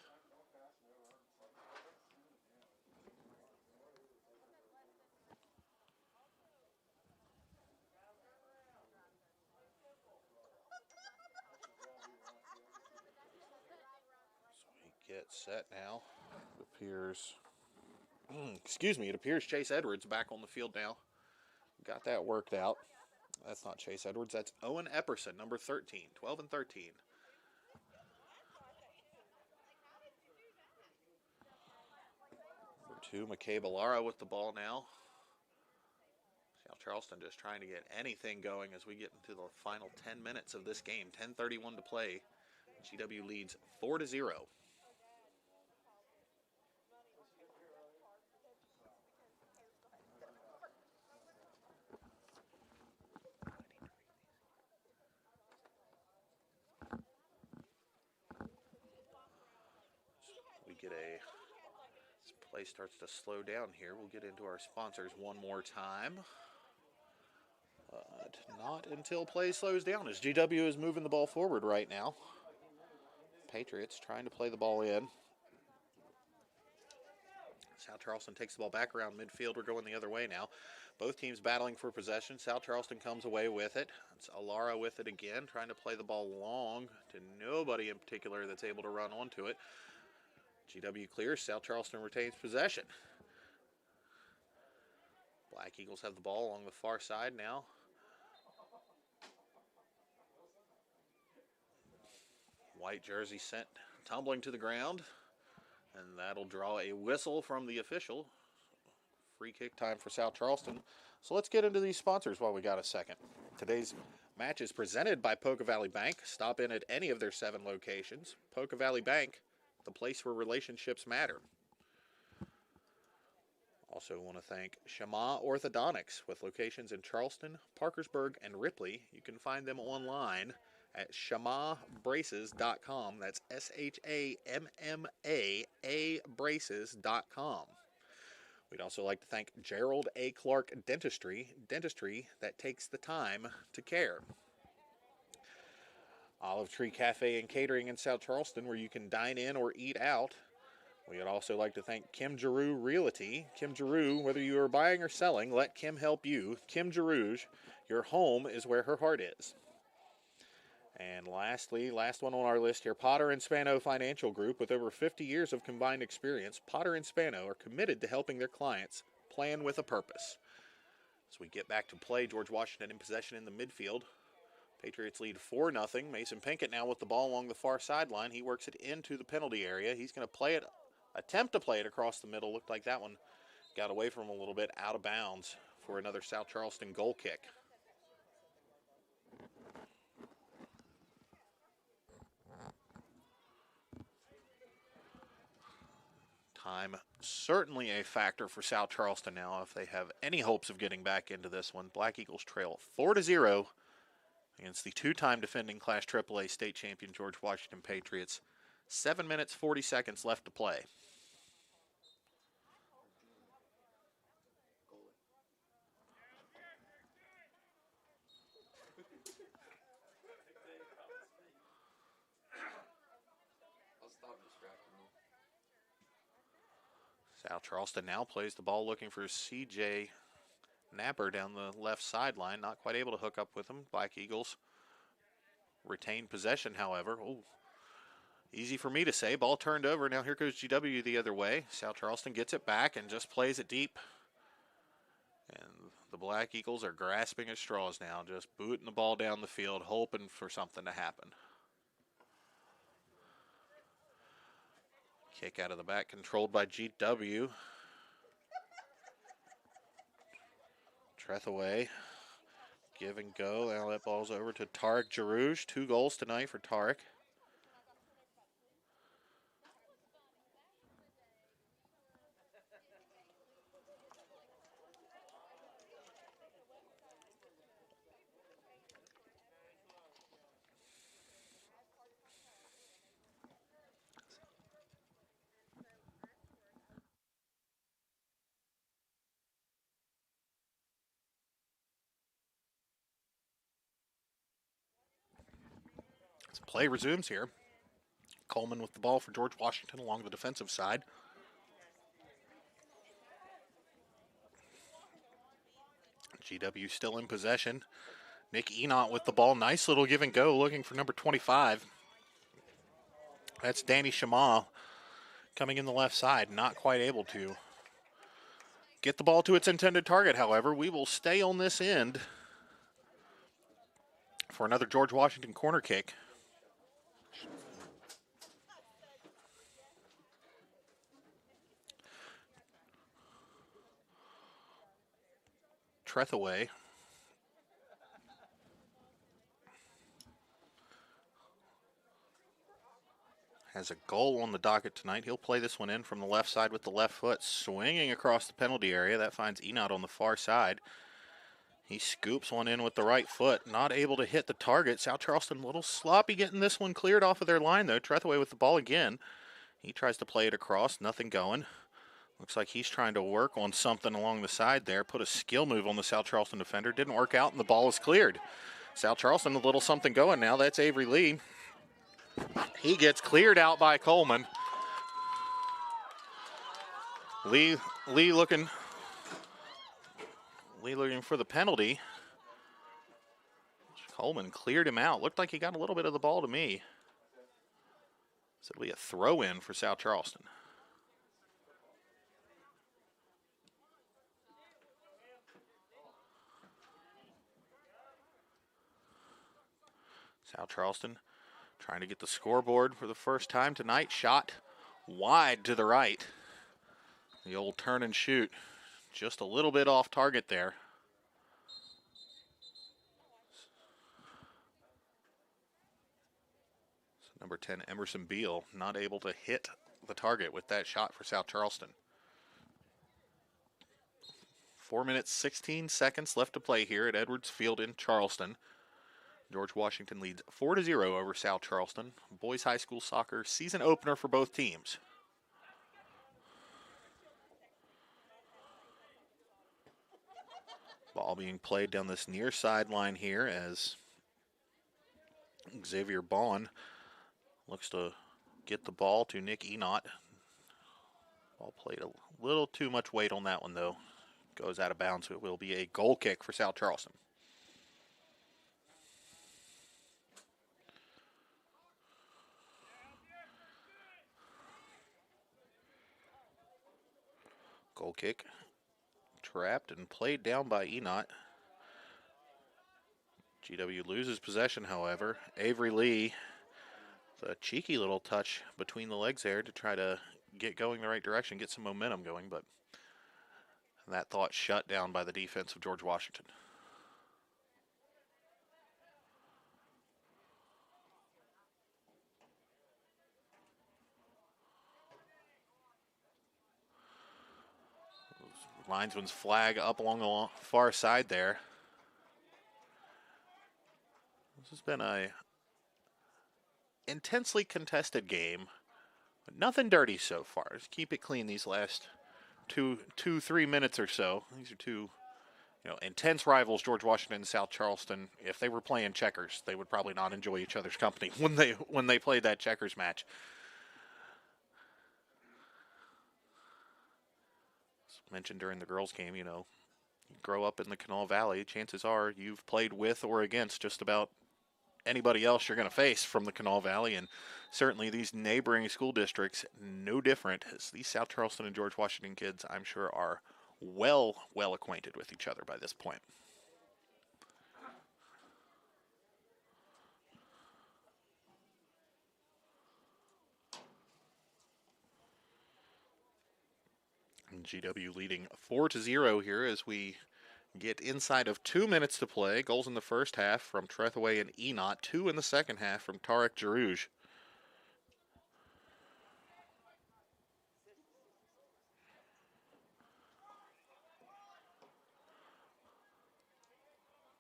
Gets set now. It appears, it appears Chase Edwards back on the field now. Got that worked out. That's not Chase Edwards. That's Owen Epperson, number 13, 12 and 13. Number 2, McCabe Alara with the ball now. South Charleston just trying to get anything going as we get into the final 10 minutes of this game. 10:31 to play. GW leads 4-0. This play starts to slow down here. We'll get into our sponsors one more time. But not until play slows down, as GW is moving the ball forward right now. Patriots trying to play the ball in. South Charleston takes the ball back around midfield. We're going the other way now. Both teams battling for possession. South Charleston comes away with it. It's Alara with it again, trying to play the ball long to nobody in particular that's able to run onto it. GW clears. South Charleston retains possession. Black Eagles have the ball along the far side now. White jersey sent tumbling to the ground. And that'll draw a whistle from the official. Free kick time for South Charleston. So let's get into these sponsors while we got a second. Today's match is presented by Poca Valley Bank. Stop in at any of their 7 locations. Poca Valley Bank, the place where relationships matter. Also want to thank Shema Orthodontics with locations in Charleston, Parkersburg, and Ripley. You can find them online at shamabraces.com. That's SHAMMA braces.com. We'd also like to thank Gerald A. Clark Dentistry, dentistry that takes the time to care. Olive Tree Cafe and Catering in South Charleston, where you can dine in or eat out. We'd also like to thank Kim Giroux Realty. Kim Giroux, whether you are buying or selling, let Kim help you. Kim Giroux, your home is where her heart is. And lastly, last one on our list here, Potter and Spano Financial Group. With over 50 years of combined experience, Potter and Spano are committed to helping their clients plan with a purpose. As we get back to play, George Washington in possession in the midfield. Patriots lead 4-0. Mason Pinkett now with the ball along the far sideline. He works it into the penalty area. He's going to play it, attempt to play it across the middle. Looked like that one got away from him a little bit, out of bounds for another South Charleston goal kick. Time certainly a factor for South Charleston now if they have any hopes of getting back into this one. Black Eagles trail 4-0 against the two-time defending Class AAA state champion George Washington Patriots. 7 minutes, 40 seconds left to play. South Charleston now plays the ball looking for C.J. Napper down the left sideline. Not quite able to hook up with him. Black Eagles retain possession, however. Oh, easy for me to say. Ball turned over. Now here goes GW the other way. South Charleston gets it back and just plays it deep. And the Black Eagles are grasping at straws now, just booting the ball down the field, hoping for something to happen. Kick out of the back, controlled by GW. Trethaway, give and go. Now that ball's over to Tarek Jarouge. 2 goals tonight for Tarek. So play resumes here. Coleman with the ball for George Washington along the defensive side. GW still in possession. Nick Enot with the ball. Nice little give and go looking for number 25. That's Danny Shama coming in the left side. Not quite able to get the ball to its intended target, however. We will stay on this end for another George Washington corner kick. Trethaway has a goal on the docket tonight. He'll play this one in from the left side with the left foot, swinging across the penalty area. That finds Enot on the far side. He scoops one in with the right foot, not able to hit the target. South Charleston a little sloppy getting this one cleared off of their line, though. Trethaway with the ball again. He tries to play it across, nothing going. Looks like he's trying to work on something along the side there. Put a skill move on the South Charleston defender. Didn't work out, and the ball is cleared. South Charleston a little something going now. That's Avery Lee. He gets cleared out by Coleman. Lee looking for the penalty. Coleman cleared him out. Looked like he got a little bit of the ball to me. So it'll be a throw in for South Charleston. South Charleston trying to get the scoreboard for the first time tonight. Shot wide to the right. The old turn and shoot. Just a little bit off target there. So number 10, Emerson Beal, not able to hit the target with that shot for South Charleston. 4 minutes, 16 seconds left to play here at Edwards Field in Charleston. George Washington leads 4-0 over South Charleston. Boys high school soccer season opener for both teams. Ball being played down this near sideline here as Xavier Bond looks to get the ball to Nick Enot. Ball played a little too much weight on that one, though. Goes out of bounds, so it will be a goal kick for South Charleston. Goal kick. Trapped and played down by Enot. GW loses possession, however. Avery Lee, a cheeky little touch between the legs there to try to get going the right direction, get some momentum going, but that thought shut down by the defense of George Washington. Linesman's flag up along the far side there. This has been a intensely contested game, but nothing dirty so far. Just keep it clean these last 3 minutes or so. These are two, intense rivals, George Washington and South Charleston. If they were playing checkers, they would probably not enjoy each other's company when they played that checkers match. As mentioned during the girls' game, you grow up in the Kanawha Valley, chances are you've played with or against just about anybody else you're going to face from the Kanawha Valley, and certainly these neighboring school districts no different, as these South Charleston and George Washington kids, I'm sure, are well acquainted with each other by this point. And GW leading 4-0 here as we get inside of 2 minutes to play. Goals in the first half from Trethaway and Enot. 2 in the second half from Tarek Jarouj.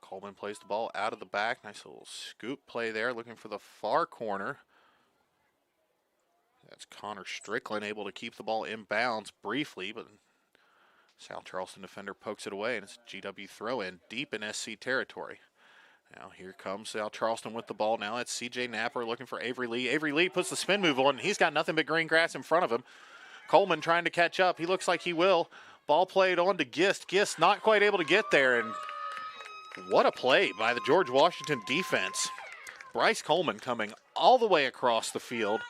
Coleman plays the ball out of the back. Nice little scoop play there, looking for the far corner. That's Connor Strickland able to keep the ball in bounds briefly, but South Charleston defender pokes it away, and it's a GW throw-in deep in SC territory. Now here comes South Charleston with the ball now. It's CJ Napper looking for Avery Lee. Avery Lee puts the spin move on, and he's got nothing but green grass in front of him. Coleman trying to catch up. He looks like he will. Ball played on to Gist. Gist not quite able to get there, and what a play by the George Washington defense. Bryce Coleman coming all the way across the field,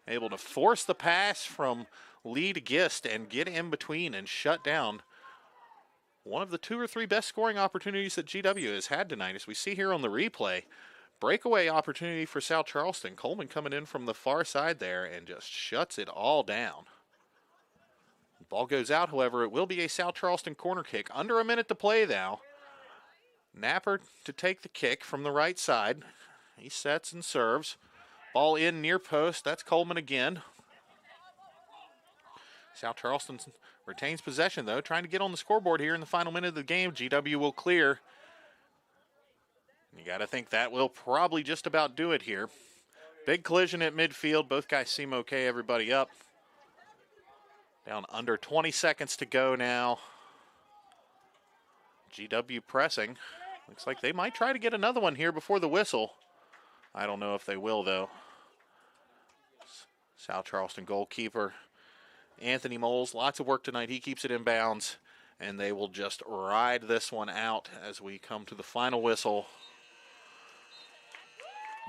able to force the pass from Lee to Gist and get in between and shut down one of the 2 or 3 best scoring opportunities that GW has had tonight. As we see here on the replay, breakaway opportunity for South Charleston. Coleman coming in from the far side there and just shuts it all down. Ball goes out, however, it will be a South Charleston corner kick. Under a minute to play now. Napper to take the kick from the right side. He sets and serves. Ball in near post. That's Coleman again. South Charleston retains possession, though, trying to get on the scoreboard here in the final minute of the game. GW will clear. You got to think that will probably just about do it here. Big collision at midfield. Both guys seem okay. Everybody up. Down under 20 seconds to go now. GW pressing. Looks like they might try to get another one here before the whistle. I don't know if they will, though. South Charleston goalkeeper Anthony Moles, lots of work tonight. He keeps it in bounds, and they will just ride this one out as we come to the final whistle.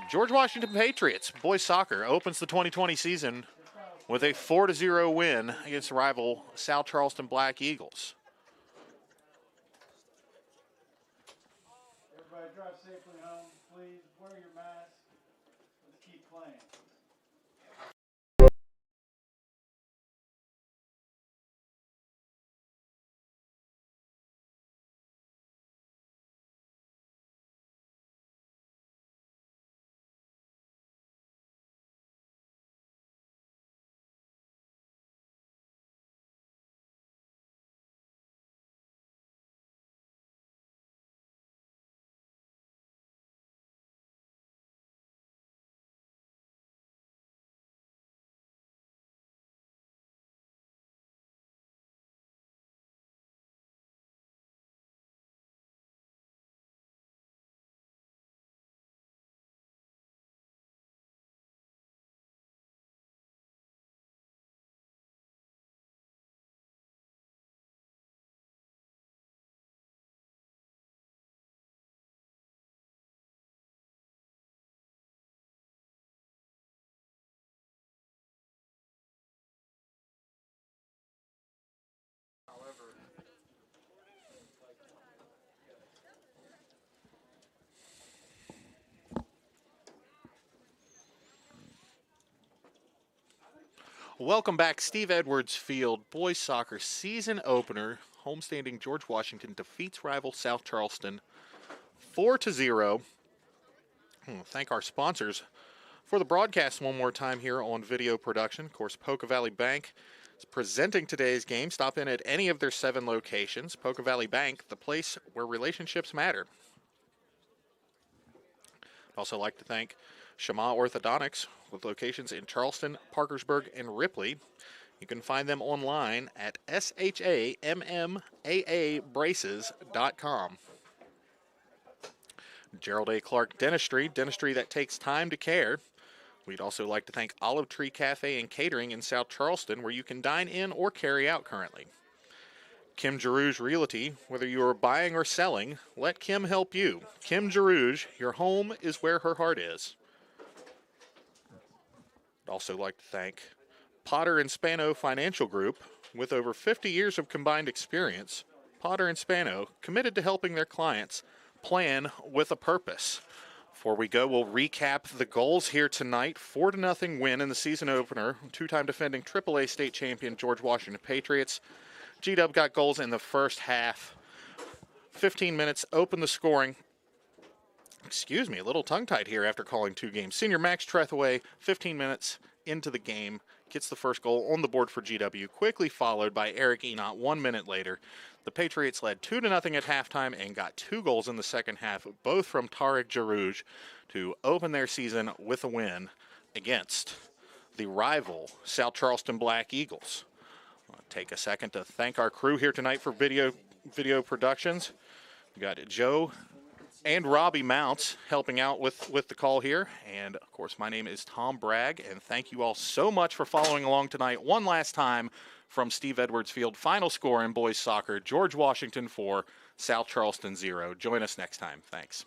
George Washington Patriots boys soccer opens the 2020 season with a 4-0 win against rival South Charleston Black Eagles. Everybody drive safely home, please. Wear your mask. Let's keep playing. Welcome back. Steve Edwards Field, boys soccer season opener. Homestanding George Washington defeats rival South Charleston 4-0. Thank our sponsors for the broadcast one more time here on video production. Of course, Poca Valley Bank is presenting today's game. Stop in at any of their 7 locations. Poca Valley Bank, the place where relationships matter. I'd also like to thank Shema Orthodontics with locations in Charleston, Parkersburg, and Ripley. You can find them online at shammaabraces.com. Gerald A. Clark Dentistry, dentistry that takes time to care. We'd also like to thank Olive Tree Cafe and Catering in South Charleston, where you can dine in or carry out currently. Kim Jarouge Realty, whether you are buying or selling, let Kim help you. Kim Jarouge, your home is where her heart is. I'd also like to thank Potter and Spano Financial Group. With over 50 years of combined experience, Potter and Spano committed to helping their clients plan with a purpose. Before we go, we'll recap the goals here tonight. 4-0 win in the season opener. 2-time defending AAA state champion George Washington Patriots. G-Dub got goals in the first half. 15 minutes, opened the scoring. Excuse me, a little tongue-tied here after calling 2 games. Senior Max Trethaway, 15 minutes into the game, gets the first goal on the board for GW, quickly followed by Eric Enot 1 minute later. The Patriots led 2-0 at halftime and got 2 goals in the second half, both from Tarek Jarouge, to open their season with a win against the rival South Charleston Black Eagles. I'll take a second to thank our crew here tonight for video productions. We got Joe and Robbie Mounts helping out with the call here. And, of course, my name is Tom Bragg, and thank you all so much for following along tonight. One last time from Steve Edwards Field. Final score in boys soccer, George Washington 4, South Charleston 0. Join us next time. Thanks.